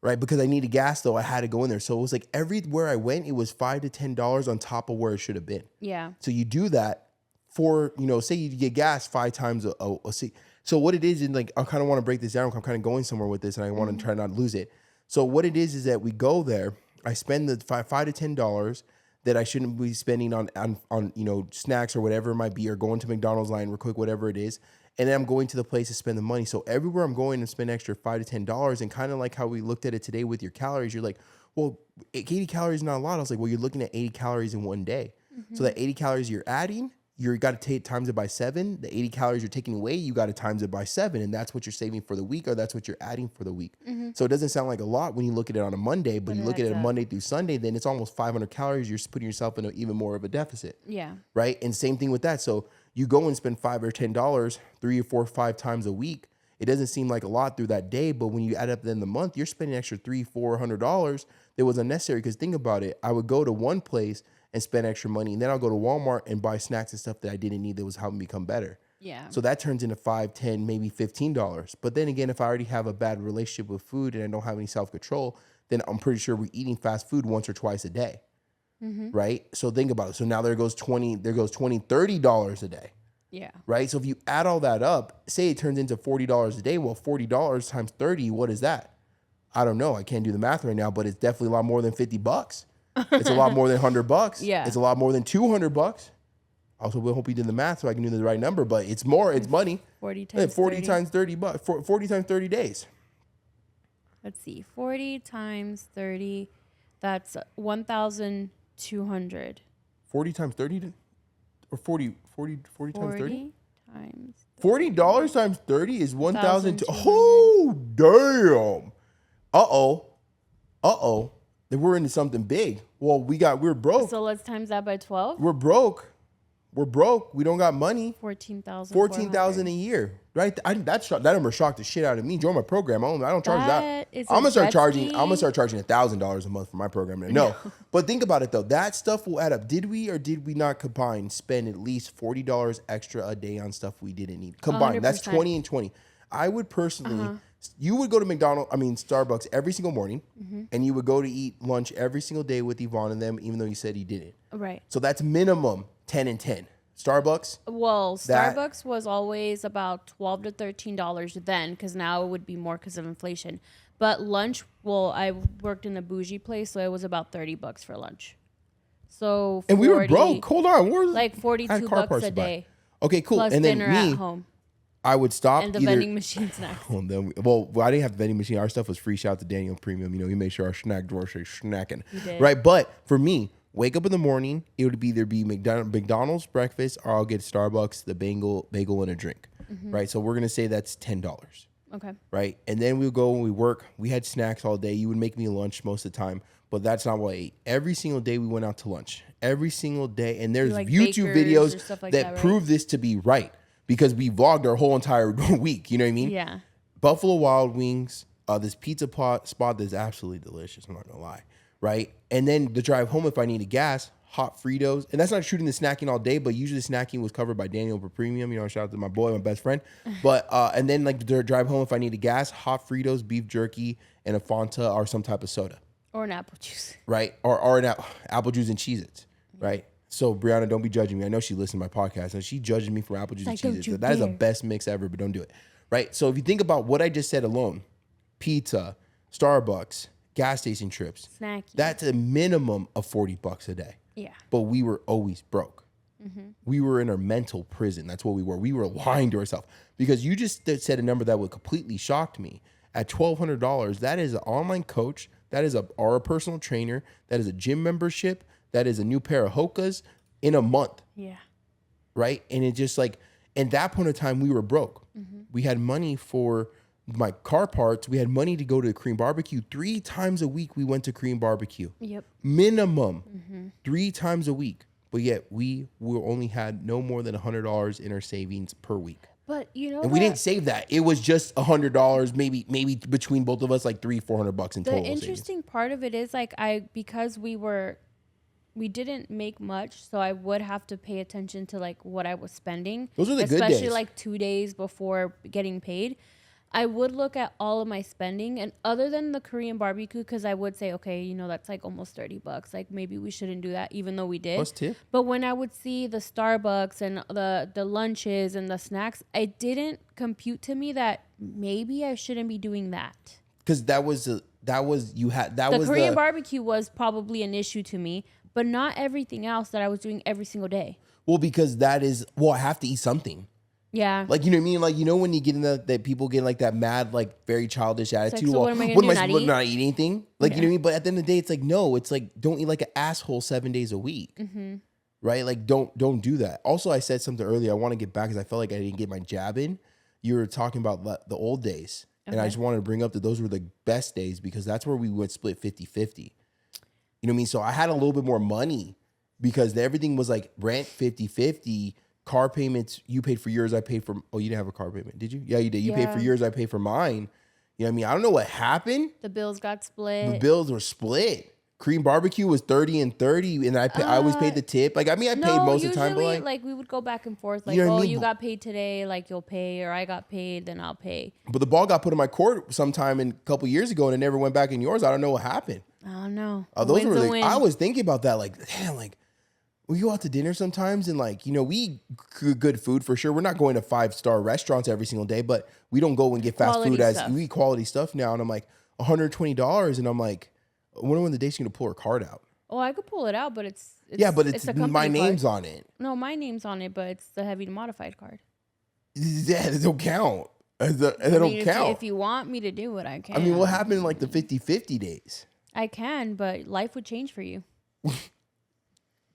Speaker 2: right? Because I needed gas though. I had to go in there. So it was like everywhere I went, it was $5 to $10 on top of where it should have been.
Speaker 3: Yeah.
Speaker 2: So you do that for, say you get gas 5 times a seat. So what it is, and like, I kind of want to break this down. I'm kind of going somewhere with this and I want to try not to lose it. So what it is that we go there, I spend the $5 to $10 that I shouldn't be spending on snacks or whatever it might be, or going to McDonald's line real quick, whatever it is. And then I'm going to the place to spend the money. So everywhere I'm going to spend extra $5 to $10, and kind of like how we looked at it today with your calories, you're like, well, 80 calories is not a lot. I was like, well, you're looking at 80 calories in one day. So that 80 calories you're adding, you got to times it by 7. The 80 calories you're taking away, you got to times it by 7. And that's what you're saving for the week, or that's what you're adding for the week. So it doesn't sound like a lot when you look at it on a Monday, but you look at it Monday through Sunday, then it's almost 500 calories. You're putting yourself in even more of a deficit. Yeah. Right. And same thing with that. So you go and spend $5 or $10, 3 or 4 or 5 times a week. It doesn't seem like a lot through that day, but when you add up the end of the month, you're spending extra $300-400 that was unnecessary. Because think about it, I would go to one place and spend extra money, and then I'll go to Walmart and buy snacks and stuff that I didn't need that was helping me become better. Yeah. So that turns into $5, $10, maybe $15. But then again, if I already have a bad relationship with food and I don't have any self-control, then I'm pretty sure we're eating fast food once or twice a day. Right? So think about it. So now there goes $20, $30 a day. Yeah. Right? So if you add all that up, say it turns into $40 a day. Well, $40 times 30, what is that? I don't know. I can't do the math right now, but it's definitely a lot more than $50. It's a lot more than $100. Yeah. It's a lot more than $200. Also, we hope you did the math so I can do the right number, but it's more. It's money.
Speaker 3: 40 times
Speaker 2: 40
Speaker 3: 30.
Speaker 2: times 30 bucks. 40 times 30 days.
Speaker 3: Let's see. 40 times 30. That's 1,200.
Speaker 2: 40 times 30 or 40 times 30?
Speaker 3: 40 times.
Speaker 2: $40 times 30 is 1,000. Oh, damn. Uh-oh. Then we're into something big. Well, we're broke.
Speaker 3: So let's times that by 12.
Speaker 2: We're broke. We don't got money.
Speaker 3: 14,000.
Speaker 2: 14,000 a year, right? That number shocked the shit out of me. Join my program. I don't charge that. I'm gonna start charging $1,000 a month for my program. No, but think about it though. That stuff will add up. Did we or did we not combine spend at least $40 extra a day on stuff we didn't need? Combined.
Speaker 3: 100%.
Speaker 2: That's 20 and 20. I would personally. You would go to Starbucks every single morning, and you would go to eat lunch every single day with Yvonne and them, even though you said he didn't.
Speaker 3: Right.
Speaker 2: So that's minimum 10 and 10. Starbucks.
Speaker 3: Well, Starbucks was always about $12 to $13 then, because now it would be more because of inflation. But lunch, well, I worked in a bougie place, so it was about $30 for lunch. So 40,
Speaker 2: and we were broke. Hold on, we're
Speaker 3: like $42 a day.
Speaker 2: Okay, cool.
Speaker 3: Plus
Speaker 2: and then
Speaker 3: dinner at home.
Speaker 2: I would stop
Speaker 3: and the vending machine snacks.
Speaker 2: I didn't have the vending machine. Our stuff was free. Shout out to Daniel Premium. He made sure our snack drawer was snacking. Right, but for me, wake up in the morning, it would either be McDonald's breakfast or I'll get Starbucks, the bagel and a drink. Right, so we're gonna say that's $10.
Speaker 3: Okay.
Speaker 2: Right, and then we'll go and we work. We had snacks all day. You would make me lunch most of the time, but that's not what I ate. Every single day we went out to lunch. Every single day, and there's YouTube videos that prove this to be right. Because we vlogged our whole entire week, you know what I mean?
Speaker 3: Yeah.
Speaker 2: Buffalo Wild Wings, this pizza spot that's absolutely delicious, I'm not gonna lie, right? And then the drive home if I needed gas, hot Fritos. And that's not shooting the snacking all day, but usually snacking was covered by Daniel for Premium. Shout out to my boy, my best friend. But and then like the drive home if I needed gas, hot Fritos, beef jerky, and a Fanta or some type of soda.
Speaker 3: Or an apple juice.
Speaker 2: Right? Or an apple juice and Cheez-Its, right? So, Brianna, don't be judging me. I know she listened to my podcast, and she judged me for apple juice and Cheez-Its. That is the best mix ever, but don't do it. Right? So, if you think about what I just said alone, pizza, Starbucks, gas station trips,
Speaker 3: snacking,
Speaker 2: that's a minimum of $40 a day.
Speaker 3: Yeah.
Speaker 2: But we were always broke. We were in our mental prison. That's what we were. We were lying to ourselves. Because you just said a number that would completely shocked me. At $1,200, that is an online coach. That is our personal trainer. That is a gym membership. That is a new pair of Hokas in a month.
Speaker 3: Yeah.
Speaker 2: Right? And it just like, at that point in time, we were broke. We had money for my car parts. We had money to go to Korean barbecue. 3 times a week, we went to Korean barbecue.
Speaker 3: Yep.
Speaker 2: Minimum. 3 times a week. But yet, we only had no more than $100 in our savings per week.
Speaker 3: But
Speaker 2: and we didn't save that. It was just $100, maybe between both of us, like $300-400 in total.
Speaker 3: The interesting part of it is like because we didn't make much, so I would have to pay attention to like what I was spending.
Speaker 2: Those are the good days.
Speaker 3: Especially like 2 days before getting paid. I would look at all of my spending, and other than the Korean barbecue, because I would say, okay, that's like almost $30. Like maybe we shouldn't do that, even though we did.
Speaker 2: Plus tip.
Speaker 3: But when I would see the Starbucks and the lunches and the snacks, it didn't compute to me that maybe I shouldn't be doing that.
Speaker 2: Because the
Speaker 3: Korean barbecue was probably an issue to me, but not everything else that I was doing every single day.
Speaker 2: Well, because I have to eat something.
Speaker 3: Yeah.
Speaker 2: Like, you know what I mean? Like, when you get in that people get like that mad, like very childish attitude.
Speaker 3: Like, so what am I going to do,
Speaker 2: not eat anything? Like, you know what I mean? But at the end of the day, it's like, no, it's like, don't eat like an asshole 7 days a week. Right? Like, don't do that. Also, I said something earlier. I want to get back because I felt like I didn't get my jab in. You were talking about the old days. Okay. And I just wanted to bring up that those were the best days because that's where we would split 50-50. You know what I mean? So I had a little bit more money because everything was like rent 50-50. Car payments, you paid for yours, I paid for... Oh, you didn't have a car payment, did you? Yeah, you did. You paid for yours, I paid for mine. You know what I mean? I don't know what happened.
Speaker 3: The bills got split.
Speaker 2: The bills were split. Korean barbecue was 30 and 30, and I always paid the tip. Like, I mean, I paid most of the time, but like...
Speaker 3: we would go back and forth. Like, you got paid today, like, you'll pay, or I got paid, then I'll pay.
Speaker 2: But the ball got put in my court sometime a couple years ago, and it never went back in yours. I don't know what happened.
Speaker 3: I don't know.
Speaker 2: Those were like, I was thinking about that, like, damn, like... We go out to dinner sometimes and like, we eat good food for sure. We're not going to 5-star restaurants every single day, but we don't go and get fast food we eat quality stuff now. And I'm like, $120. And I'm like, I wonder when the date's going to pull her card out.
Speaker 3: Oh, I could pull it out, but it's
Speaker 2: yeah, but it's
Speaker 3: a company
Speaker 2: my name's
Speaker 3: card.
Speaker 2: on it.
Speaker 3: No, my name's on it, but it's the heavy modified card.
Speaker 2: Yeah, it don't count. That
Speaker 3: I
Speaker 2: don't
Speaker 3: mean,
Speaker 2: count.
Speaker 3: if you want me to do it, I can.
Speaker 2: I mean, what happened in like the 50-50 days?
Speaker 3: I can, but life would change for you.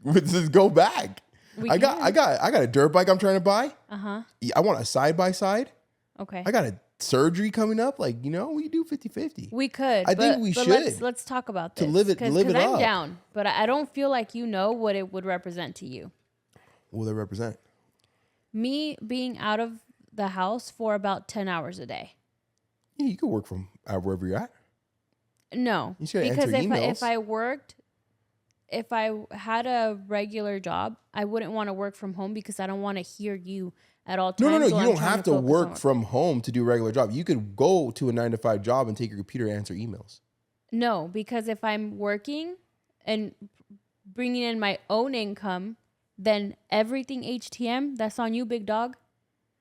Speaker 2: Let's just go back.
Speaker 3: We
Speaker 2: I got a dirt bike I'm trying to buy.
Speaker 3: Uh-huh.
Speaker 2: I want a side by side.
Speaker 3: Okay.
Speaker 2: I got a surgery coming up. Like, we do 50-50.
Speaker 3: We could.
Speaker 2: I think we should.
Speaker 3: Let's talk about this.
Speaker 2: To live it
Speaker 3: Because I'm
Speaker 2: up.
Speaker 3: down, but I don't feel like you know what it would represent to you.
Speaker 2: What will they represent?
Speaker 3: Me being out of the house for about 10 hours a day.
Speaker 2: Yeah, you could work from wherever you're at.
Speaker 3: No,
Speaker 2: You should
Speaker 3: because
Speaker 2: answer emails.
Speaker 3: if I had a regular job, I wouldn't want to work from home because I don't want to hear you at all times.
Speaker 2: No.
Speaker 3: while
Speaker 2: You
Speaker 3: I'm
Speaker 2: don't
Speaker 3: trying
Speaker 2: have to
Speaker 3: focus on
Speaker 2: work from home to do a regular job. You could go to a 9-to-5 job and take your computer and answer emails.
Speaker 3: No, because if I'm working and bringing in my own income, then everything HTM, that's on you, big dog.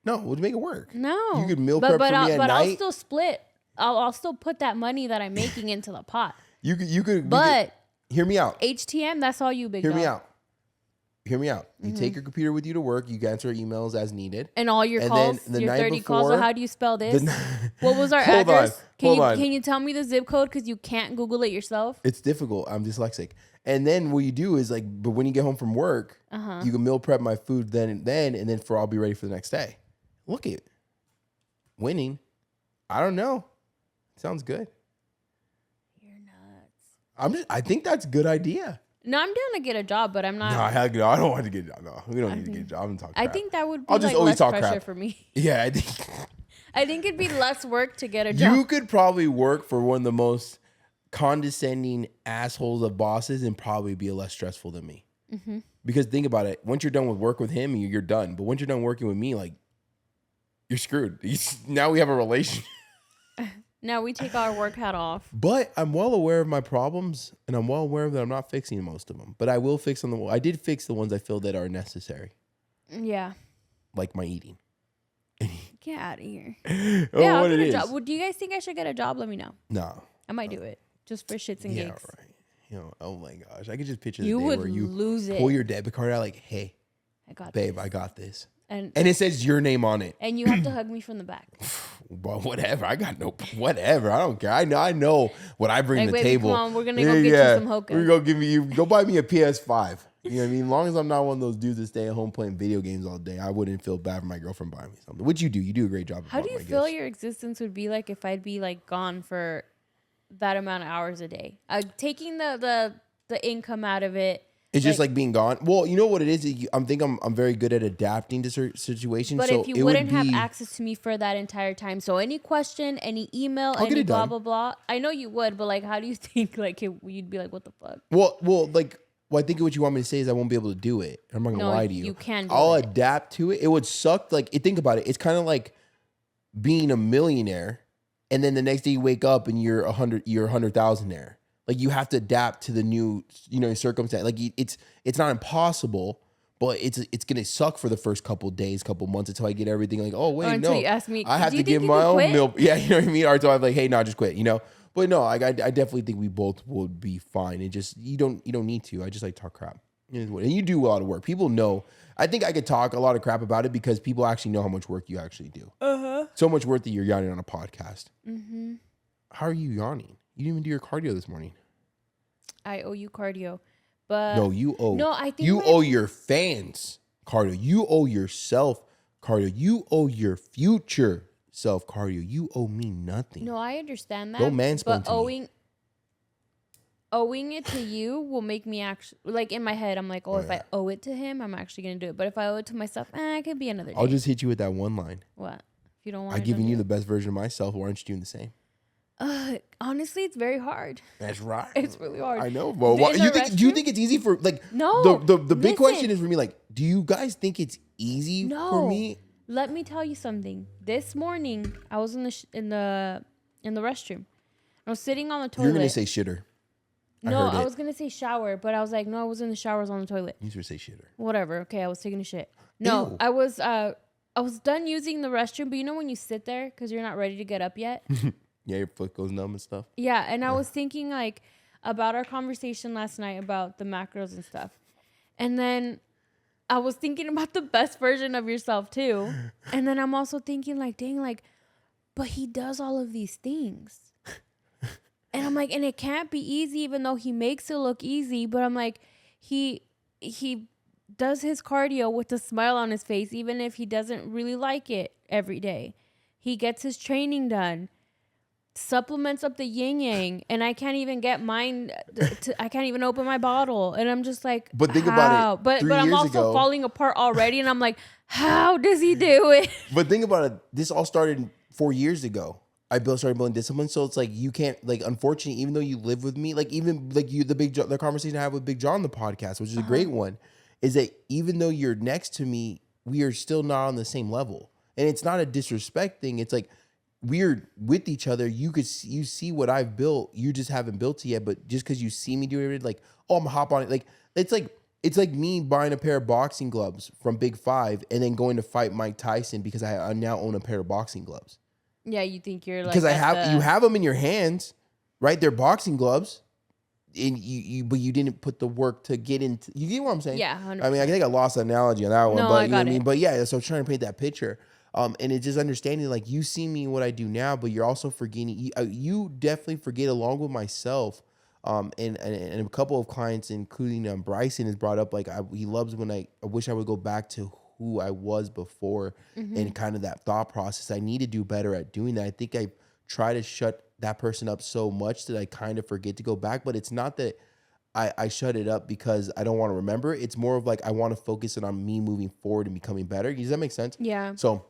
Speaker 2: No, we'll make it work.
Speaker 3: No,
Speaker 2: You could meal prep for me at
Speaker 3: I'll
Speaker 2: night.
Speaker 3: still split. I'll still put that money that I'm making into the pot.
Speaker 2: You could.
Speaker 3: But
Speaker 2: hear me out.
Speaker 3: HTM, that's all you, big
Speaker 2: Hear
Speaker 3: dog.
Speaker 2: me out. Hear me out. You take your computer with you to work. You can answer emails as needed.
Speaker 3: And all your
Speaker 2: And
Speaker 3: calls,
Speaker 2: then the
Speaker 3: your
Speaker 2: night
Speaker 3: 30 calls.
Speaker 2: before-
Speaker 3: Of how do you spell this?
Speaker 2: The-
Speaker 3: What was our
Speaker 2: Hold on,
Speaker 3: address?
Speaker 2: hold on.
Speaker 3: Can you tell me the zip code because you can't Google it yourself?
Speaker 2: It's difficult. I'm dyslexic. And then what you do is but when you get home from work, you can meal prep my food then, and then I'll be ready for the next day. Look at winning. I don't know. Sounds good.
Speaker 3: You're nuts.
Speaker 2: I think that's a good idea.
Speaker 3: No, I'm down to get a job, but I'm not.
Speaker 2: No, I don't want to get a job. No, we don't need to get a job. I'm talking
Speaker 3: I
Speaker 2: crap.
Speaker 3: think that would be
Speaker 2: I'll just
Speaker 3: like
Speaker 2: always
Speaker 3: less
Speaker 2: talk
Speaker 3: pressure
Speaker 2: crap.
Speaker 3: for me.
Speaker 2: Yeah, I think
Speaker 3: I think it'd be less work to get a job.
Speaker 2: you could probably work for one of the most condescending assholes of bosses and probably be less stressful than me.
Speaker 3: Mm-hmm.
Speaker 2: Because think about it. Once you're done with work with him, you're done. But once you're done working with me, you're screwed. Now we have a relationship.
Speaker 3: Now we take our work hat off.
Speaker 2: But I'm well aware of my problems, and I'm well aware that I'm not fixing most of them. But I will fix them. I did fix the ones I feel that are necessary,
Speaker 3: Yeah.
Speaker 2: like my eating.
Speaker 3: Get out of here.
Speaker 2: Oh,
Speaker 3: Yeah, I'll
Speaker 2: what
Speaker 3: get
Speaker 2: it
Speaker 3: a
Speaker 2: is.
Speaker 3: job. Well, do you guys think I should get a job? Let me know.
Speaker 2: No.
Speaker 3: I might do it just for shits and
Speaker 2: Yeah,
Speaker 3: gigs.
Speaker 2: right. Oh my gosh. I could just picture the
Speaker 3: You
Speaker 2: day
Speaker 3: would
Speaker 2: where you
Speaker 3: lose it.
Speaker 2: pull your debit card out hey,
Speaker 3: I got
Speaker 2: babe,
Speaker 3: this.
Speaker 2: I got this.
Speaker 3: And
Speaker 2: And it says your name on it.
Speaker 3: you have to hug me from the back.
Speaker 2: Well, whatever. I got whatever. I don't care. I know what I bring
Speaker 3: Like,
Speaker 2: to the
Speaker 3: baby,
Speaker 2: table.
Speaker 3: come on, we're gonna go get you some hookah.
Speaker 2: We're gonna go buy me a PS5. You know what I mean? As long as I'm not one of those dudes that stay at home playing video games all day, I wouldn't feel bad for my girlfriend buying me something. Which you do. You do a great job.
Speaker 3: How
Speaker 2: of
Speaker 3: do you
Speaker 2: buying my
Speaker 3: feel
Speaker 2: gifts.
Speaker 3: your existence would be like if I'd be like gone for that amount of hours a day? Taking the income out of it.
Speaker 2: It's just like being gone. Well, you know what it is? I'm very good at adapting to certain situations.
Speaker 3: But
Speaker 2: so
Speaker 3: if you
Speaker 2: it
Speaker 3: wouldn't
Speaker 2: would
Speaker 3: have
Speaker 2: be,
Speaker 3: access to me for that entire time, so any question, any email,
Speaker 2: I'll get
Speaker 3: any
Speaker 2: it
Speaker 3: blah
Speaker 2: done.
Speaker 3: blah blah, I know you would, but like, how do you think you'd be like, what the fuck?
Speaker 2: Well, I think what you want me to say is I won't be able to do it. I'm not gonna
Speaker 3: No,
Speaker 2: lie to you.
Speaker 3: you can do
Speaker 2: I'll
Speaker 3: it.
Speaker 2: adapt to it. It would suck. Think about it. It's kind of like being a millionaire, and then the next day you wake up and you're a 100,000-aire. Like you have to adapt to the new, circumstance. Like it's not impossible, but it's gonna suck for the first couple days, couple months until I get everything. Like, oh wait,
Speaker 3: until
Speaker 2: no,
Speaker 3: you ask me,
Speaker 2: I have
Speaker 3: do
Speaker 2: to
Speaker 3: you think
Speaker 2: give
Speaker 3: you
Speaker 2: my
Speaker 3: could
Speaker 2: own
Speaker 3: quit?
Speaker 2: meal. Yeah, you know what I mean. Or until I'm like, hey, no, just quit. But no, I definitely think we both would be fine. It just you don't need to. I just like talk crap. And you do a lot of work. People know. I think I could talk a lot of crap about it because people actually know how much work you actually do. So much work that you're yawning on a podcast.
Speaker 3: Mm-hmm.
Speaker 2: How are you yawning? You didn't even do your cardio this morning.
Speaker 3: I owe you cardio, but
Speaker 2: No, you owe.
Speaker 3: No, I think
Speaker 2: you owe your fans cardio. You owe yourself cardio. You owe your future self cardio. You owe me nothing.
Speaker 3: No, I understand that.
Speaker 2: Don't mansplain
Speaker 3: but
Speaker 2: to me.
Speaker 3: owing it to you will make me actually like in my head. I'm like, if I owe it to him, I'm actually gonna do it. But if I owe it to myself, it could be another day.
Speaker 2: I'll just hit you with that one line.
Speaker 3: What? If you don't want,
Speaker 2: I'm giving you the best version of myself. Why aren't you doing the same?
Speaker 3: Honestly, it's very hard.
Speaker 2: That's right.
Speaker 3: It's really hard.
Speaker 2: I know. Well,
Speaker 3: In the
Speaker 2: do you
Speaker 3: restroom?
Speaker 2: think it's easy for
Speaker 3: No,
Speaker 2: The big
Speaker 3: listen.
Speaker 2: question is for me do you guys think it's easy for me?
Speaker 3: Let me tell you something. This morning, I was in the restroom. I was sitting on the toilet.
Speaker 2: You're gonna say shitter.
Speaker 3: No,
Speaker 2: heard
Speaker 3: I
Speaker 2: it.
Speaker 3: was gonna say shower, but I was like, no, I was in the shower, I was on the toilet.
Speaker 2: You should say shitter.
Speaker 3: Whatever. Okay, I was taking a shit. No,
Speaker 2: Ew.
Speaker 3: I was done using the restroom, but you know when you sit there because you're not ready to get up yet.
Speaker 2: Yeah, your foot goes numb and stuff.
Speaker 3: Yeah, and I was thinking like, about our conversation last night about the macros and stuff. And then I was thinking about the best version of yourself too. And then I'm also thinking like, dang, like, but he does all of these things. And I'm like, and it can't be easy, even though he makes it look easy. But I'm like, he does his cardio with a smile on his face, even if he doesn't really like it every day. He gets his training done, supplements up the yin yang, and I can't even get mine. I can't even open my bottle, and I'm just like,
Speaker 2: But think
Speaker 3: how?
Speaker 2: about it.
Speaker 3: But
Speaker 2: 3
Speaker 3: I'm
Speaker 2: years
Speaker 3: also
Speaker 2: ago,
Speaker 3: falling apart already, and I'm like, how does he do it?
Speaker 2: But think about it. This all started 4 years ago. I started building discipline, so it's like you can't like. Unfortunately, even though you live with me, like even like you, the conversation I have with Big John on the podcast, which is a great one, is that even though you're next to me, we are still not on the same level. And it's not a disrespect thing. It's like we're with each other. You see what I've built. You just haven't built it yet. But just because you see me do it, like, oh, I'm gonna hop on it. Like it's like me buying a pair of boxing gloves from Big Five and then going to fight Mike Tyson because I now own a pair of boxing gloves.
Speaker 3: Yeah, you think you're like
Speaker 2: Because you have them in your hands, right? They're boxing gloves, and but you didn't put the work to get into. You get what I'm saying?
Speaker 3: Yeah, 100%.
Speaker 2: I mean, I think I lost the analogy on that one,
Speaker 3: No,
Speaker 2: but
Speaker 3: I
Speaker 2: you know
Speaker 3: got
Speaker 2: what I mean.
Speaker 3: it.
Speaker 2: But yeah, so I'm trying to paint that picture. And it's just understanding like you see me what I do now, but you're also forgetting. You definitely forget along with myself. And a couple of clients, including Bryson, has brought up like he loves when I wish I would go back to who I was before and kind of that thought process. I need to do better at doing that. I think I try to shut that person up so much that I kind of forget to go back. But it's not that I shut it up because I don't want to remember. It's more of like I want to focus on me moving forward and becoming better. Does that make sense?
Speaker 3: Yeah.
Speaker 2: So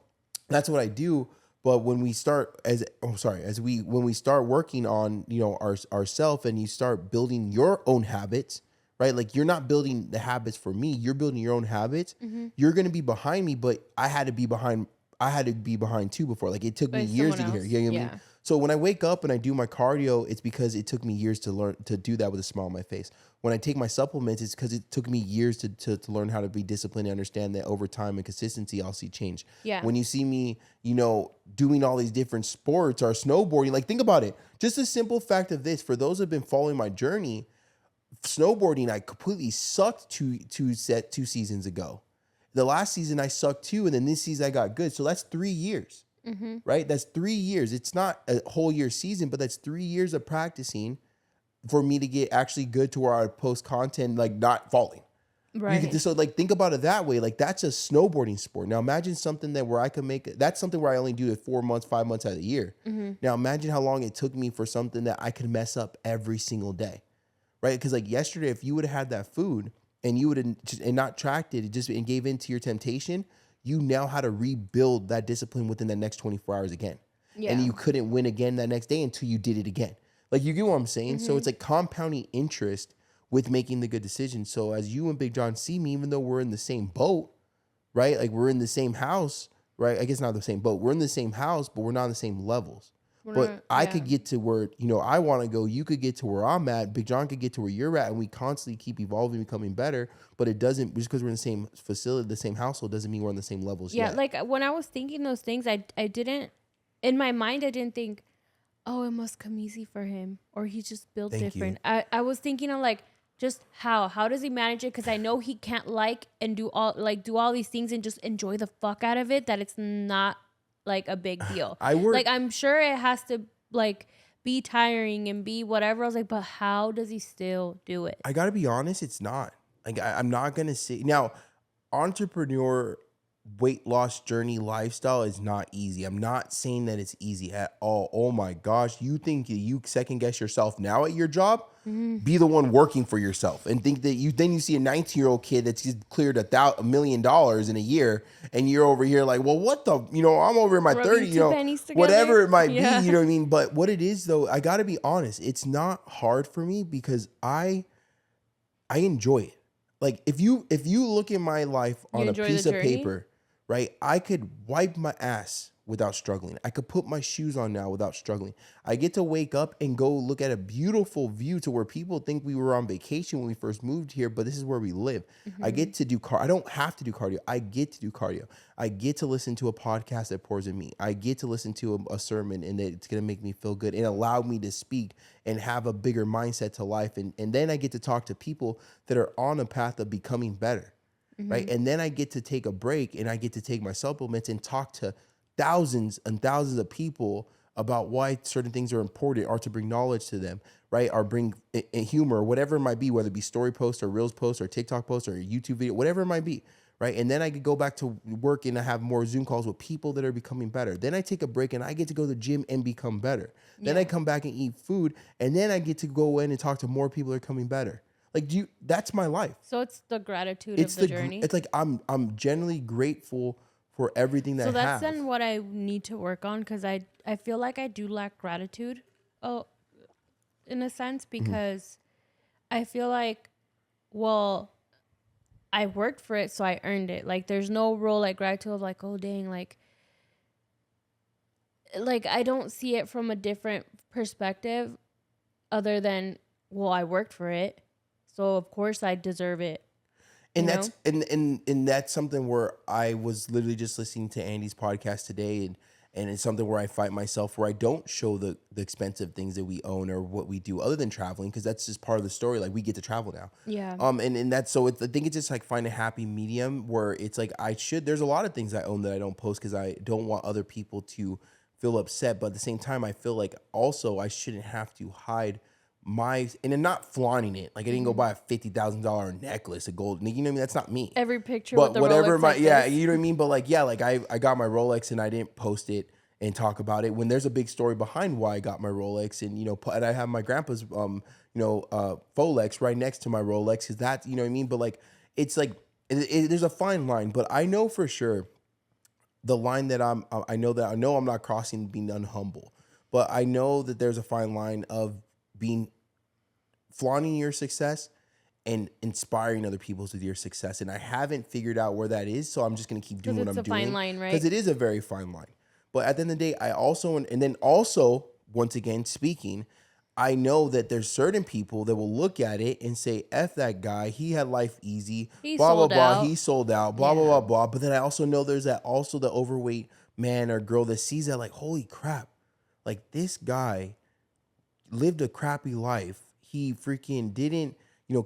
Speaker 2: that's what I do. But when we start when we start working on, you know, ourself and you start building your own habits, right? Like you're not building the habits for me, you're building your own habits. You're going to be behind me, but I had to be behind too before. Like it took me years to get here. You know what I mean? So when I wake up and I do my cardio, it's because it took me years to learn to do that with a smile on my face. When I take my supplements, it's because it took me years to learn how to be disciplined and understand that over time and consistency, I'll see change.
Speaker 3: Yeah.
Speaker 2: When you see me, you know, doing all these different sports or snowboarding, like think about it. Just the simple fact of this, for those who have been following my journey, snowboarding, I completely sucked two seasons ago. The last season I sucked too, and then this season I got good. So that's 3 years, right? That's 3 years. It's not a whole year season, but that's 3 years of practicing for me to get actually good to where I post content like not falling.
Speaker 3: Right.
Speaker 2: So like think about it that way. Like that's a snowboarding sport. Now imagine something that where I could make that's something where I only do it 4 months, 5 months out of the year. Now imagine how long it took me for something that I could mess up every single day, right? Because like yesterday, if you would have had that food and you would have and not tracked it, and gave in to your temptation, you now had to rebuild that discipline within the next 24 hours again.
Speaker 3: Yeah.
Speaker 2: And you couldn't win again that next day until you did it again. Like you get what I'm saying? So it's like compounding interest with making the good decision. So as you and Big John see me, even though we're in the same boat, right? Like we're in the same house, right? I guess not the same boat. We're in the same house, but we're not on the same levels. I could get to where, you know, I want to go. You could get to where I'm at. Big John could get to where you're at. And we constantly keep evolving, becoming better. But it doesn't, just because we're in the same facility, the same household, doesn't mean we're on the same levels yet.
Speaker 3: Like when I was thinking those things, I didn't, in my mind, I didn't think, oh, it must come easy for him. Or he's just built different. I was thinking of like, just how does he manage it? Because I know he can't do all these things and just enjoy the fuck out of it, that it's not like a big deal. I'm sure it has to like be tiring and be whatever. I was like, but how does he still do it?
Speaker 2: I gotta be honest, it's not. Like I'm not gonna say now, entrepreneur weight loss journey lifestyle is not easy. I'm not saying that it's easy at all. Oh my gosh, you think you second guess yourself now at your job? Be the one working for yourself and think that you see a 19-year-old kid that's just cleared $1 million in a year, and you're over here like, well, what the, you know, I'm over in my 30, you know, whatever it might be, you know what I mean? But what it is though, I gotta be honest, it's not hard for me because I enjoy it. Like if you look at my life on a piece of paper, right? I could wipe my ass without struggling. I could put my shoes on now without struggling. I get to wake up and go look at a beautiful view to where people think we were on vacation when we first moved here, but this is where we live. I get to do I don't have to do cardio. I get to do cardio. I get to listen to a podcast that pours in me. I get to listen to a sermon, and it's going to make me feel good and allow me to speak and have a bigger mindset to life. And then I get to talk to people that are on a path of becoming better. Right. And then I get to take a break and I get to take my supplements and talk to thousands and thousands of people about why certain things are important, or to bring knowledge to them, right? Or bring humor, whatever it might be, whether it be story posts or reels posts or TikTok posts or a YouTube video, whatever it might be, right? And then I could go back to work and I have more Zoom calls with people that are becoming better. Then I take a break and I get to go to the gym and become better. Then I come back and eat food, and then I get to go in and talk to more people that are coming better. Like, that's my life.
Speaker 3: So it's the gratitude of the journey.
Speaker 2: It's like I'm genuinely grateful for everything that I have.
Speaker 3: So that's then what I need to work on, because I feel like I do lack gratitude, in a sense, because I feel like, well, I worked for it, so I earned it. Like, there's no real like gratitude of like, oh dang, like I don't see it from a different perspective other than, well, I worked for it, so of course I deserve it.
Speaker 2: And that's and that's something where I was literally just listening to Andy's podcast today, and it's something where I fight myself, where I don't show the expensive things that we own or what we do other than traveling, because that's just part of the story. Like, we get to travel now. Yeah. And that's, so I think it's just like find a happy medium where it's like there's a lot of things I own that I don't post because I don't want other people to feel upset, but at the same time I feel like also I shouldn't have to hide and I'm not flaunting it. Like, I didn't go buy a $50,000 necklace, a gold. You know what I mean? That's not me.
Speaker 3: Every picture
Speaker 2: but
Speaker 3: with the
Speaker 2: whatever
Speaker 3: Rolex,
Speaker 2: you know what I mean? But like, I got my Rolex and I didn't post it and talk about it when there's a big story behind why I got my Rolex. And, and I have my grandpa's, Folex right next to my Rolex, because that, you know what I mean? But like, it's like, there's a fine line, but I know for sure the line that I know I'm not crossing being unhumble, but I know that there's a fine line of flaunting your success and inspiring other people with your success. And I haven't figured out where that is, so I'm just going to keep doing what I'm doing. It's a fine line, right? Because it is a very fine line. But at the end of the day, I also, once again, speaking, I know that there's certain people that will look at it and say, F that guy, he had life easy, blah, blah, blah, he sold out, blah, blah, blah, blah. But then I also know there's the overweight man or girl that sees that like, holy crap, like, this guy lived a crappy life. He freaking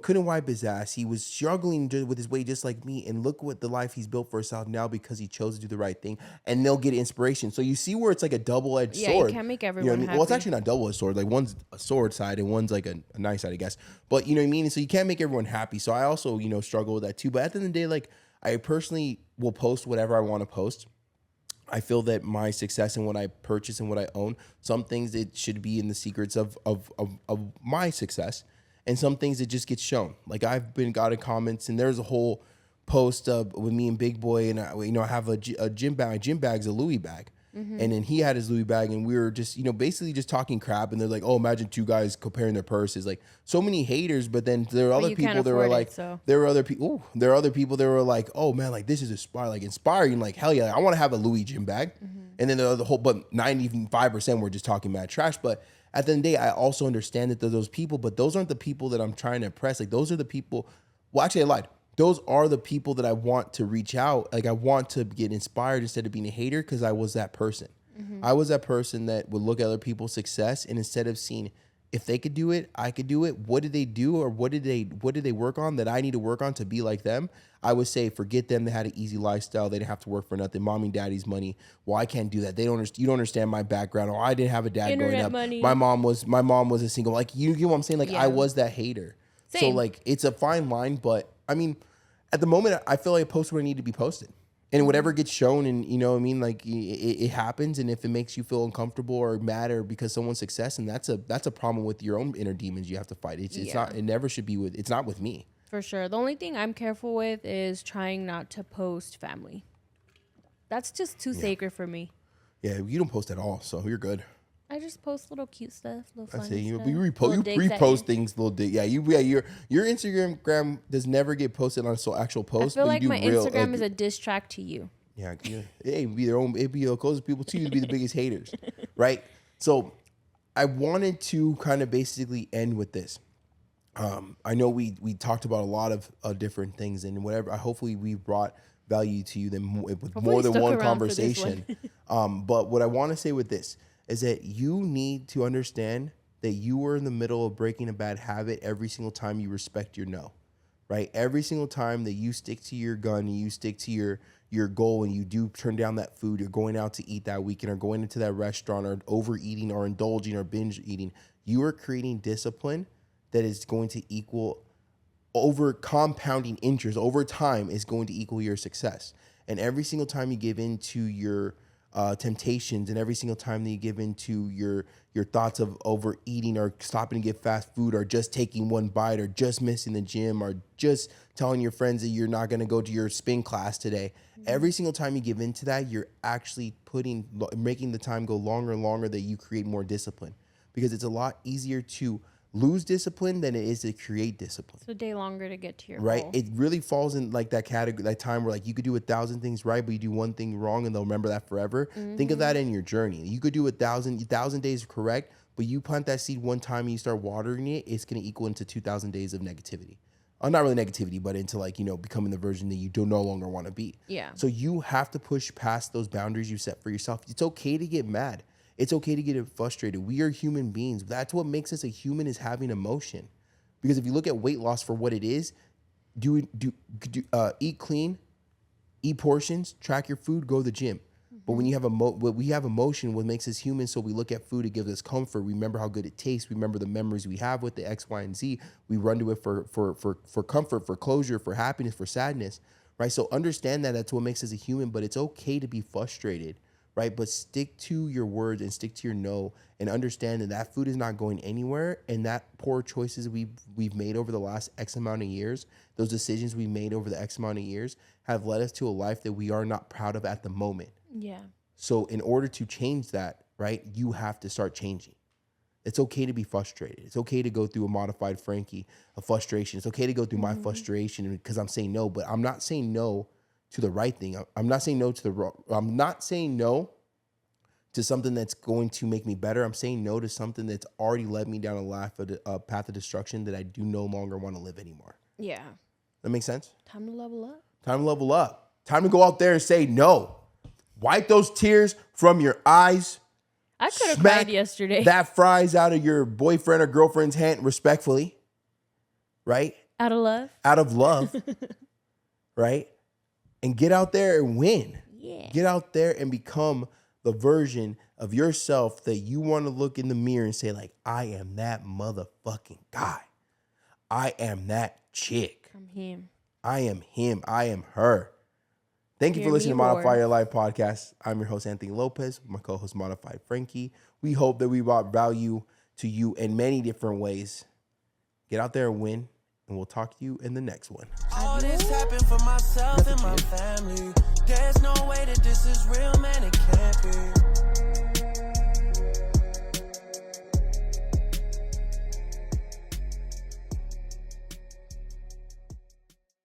Speaker 2: couldn't wipe his ass. He was struggling with his weight just like me. And look what the life he's built for himself now because he chose to do the right thing. And they'll get inspiration. So you see where it's like a double-edged sword. Yeah,
Speaker 3: you can't make everyone happy.
Speaker 2: Well, it's actually not double-edged sword. Like, one's a sword side and one's like a nice side, I guess. But you know what I mean? So you can't make everyone happy. So I also, struggle with that too. But at the end of the day, like, I personally will post whatever I want to post. I feel that my success and what I purchase and what I own, some things it should be in the secrets of my success, and some things it just gets shown. Like, I've gotten comments, and there's a whole post with me and Big Boy, and I have a gym bag. My gym bag's a Louis bag, and then he had his Louis bag, and we were just basically just talking crap, and they're like, oh, imagine two guys comparing their purses. Like, so many haters, but then there are other people that were like, there are other people that were like, oh man, like, this is inspiring, like, hell yeah, I want to have a Louis gym bag. And then the whole, but 95% were just talking mad trash. But at the end of the day, I also understand that there are those people, but those aren't the people that I'm trying to impress. Like, those are the people, well, actually I lied. Those are the people that I want to reach out. Like, I want to get inspired instead of being a hater, because I was that person. I was that person that would look at other people's success, and instead of seeing if they could do it, I could do it. What did they do, or what did they work on that I need to work on to be like them? I would say, forget them. They had an easy lifestyle. They didn't have to work for nothing. Mommy and daddy's money. Well, I can't do that. You don't understand my background. Or I didn't have a dad growing up. Money. My mom was a single. Like, you get what I'm saying? Like, I was that hater. Same. So like, it's a fine line, but I mean, at the moment, I feel like I post what I need to be posted. And whatever gets shown, and you know what I mean, like, it happens. And if it makes you feel uncomfortable or mad or because someone's success, and that's a problem with your own inner demons you have to fight. It's not. It never should be with. It's not with me.
Speaker 3: For sure. The only thing I'm careful with is trying not to post family. That's just too sacred for me. Yeah,
Speaker 2: you don't post at all, so you're good.
Speaker 3: I just post little cute stuff, little fun
Speaker 2: stuff. You
Speaker 3: repost
Speaker 2: things, little dig. Yeah, your Instagram does never get posted on actual post.
Speaker 3: I feel like my Instagram is a diss track to you.
Speaker 2: Yeah, it'd be their own. It'd be the closest people to you. It'd be the biggest haters, right? So, I wanted to kind of basically end with this. I know we talked about a lot of different things, and whatever. Hopefully, we brought value to you with more than one conversation. But what I want to say with this is that you need to understand that you are in the middle of breaking a bad habit every single time you respect your no, right? Every single time that you stick to your gun and you stick to your goal and you do turn down that food, you're going out to eat that weekend or going into that restaurant or overeating or indulging or binge eating, you are creating discipline that is going to equal over compounding interest over time is going to equal your success. And every single time you give in to your temptations, and every single time that you give into your thoughts of overeating or stopping to get fast food or just taking one bite or just missing the gym or just telling your friends that you're not going to go to your spin class today, every single time you give into that, you're actually making the time go longer and longer that you create more discipline, because it's a lot easier to lose discipline than it is to create discipline.
Speaker 3: It's a day longer to get to your
Speaker 2: right
Speaker 3: goal.
Speaker 2: It really falls in like that category, that time where like you could do 1,000 things right, but you do one thing wrong and they'll remember that forever. Think of that in your journey. You could do 1,000 days correct, but you plant that seed one time and you start watering it, it's going to equal into 2,000 days of negativity. Not really negativity, but into like, becoming the version that you do no longer want to be.
Speaker 3: Yeah.
Speaker 2: So you have to push past those boundaries you set for yourself. It's okay to get mad. It's okay to get frustrated. We are human beings. That's what makes us a human, is having emotion. Because if you look at weight loss for what it is, eat clean, eat portions, track your food, go to the gym. But when you have we have emotion, what makes us human, so we look at food, it gives us comfort. We remember how good it tastes. We remember the memories we have with the X, Y, and Z. We run to it for comfort, for closure, for happiness, for sadness, right? So understand that that's what makes us a human, but it's okay to be frustrated, right? But stick to your words and stick to your no, and understand that food is not going anywhere, and that poor choices we've made over the last X amount of years, those decisions we made over the X amount of years have led us to a life that we are not proud of at the moment.
Speaker 3: Yeah.
Speaker 2: So in order to change that, right, you have to start changing. It's okay to be frustrated. It's okay to go through a modified Frankie of frustration. It's okay to go through my frustration because I'm saying no, but I'm not saying no to the right thing. I'm not saying no to the wrong. I'm not saying no to something that's going to make me better. I'm saying no to something that's already led me down a path of destruction that I do no longer want to live anymore.
Speaker 3: Yeah.
Speaker 2: That makes sense?
Speaker 3: Time to level up.
Speaker 2: Time to level up. Time to go out there and say no. Wipe those tears from your eyes.
Speaker 3: I could have cried yesterday.
Speaker 2: That fries out of your boyfriend or girlfriend's hand respectfully, right?
Speaker 3: Out of love.
Speaker 2: Out of love, right? And get out there and win.
Speaker 3: Yeah.
Speaker 2: Get out there and become the version of yourself that you want to look in the mirror and say, like, I am that motherfucking guy. I am that chick.
Speaker 3: I'm him.
Speaker 2: I am him. I am her. Thank you for listening to Modify Your Life podcast. I'm your host, Anthony Lopez, my co-host, Modified Frankie. We hope that we brought value to you in many different ways. Get out there and win, and we'll talk to you in the next one.
Speaker 1: All this happened for myself and my family. There's no way that this is real, man, it can't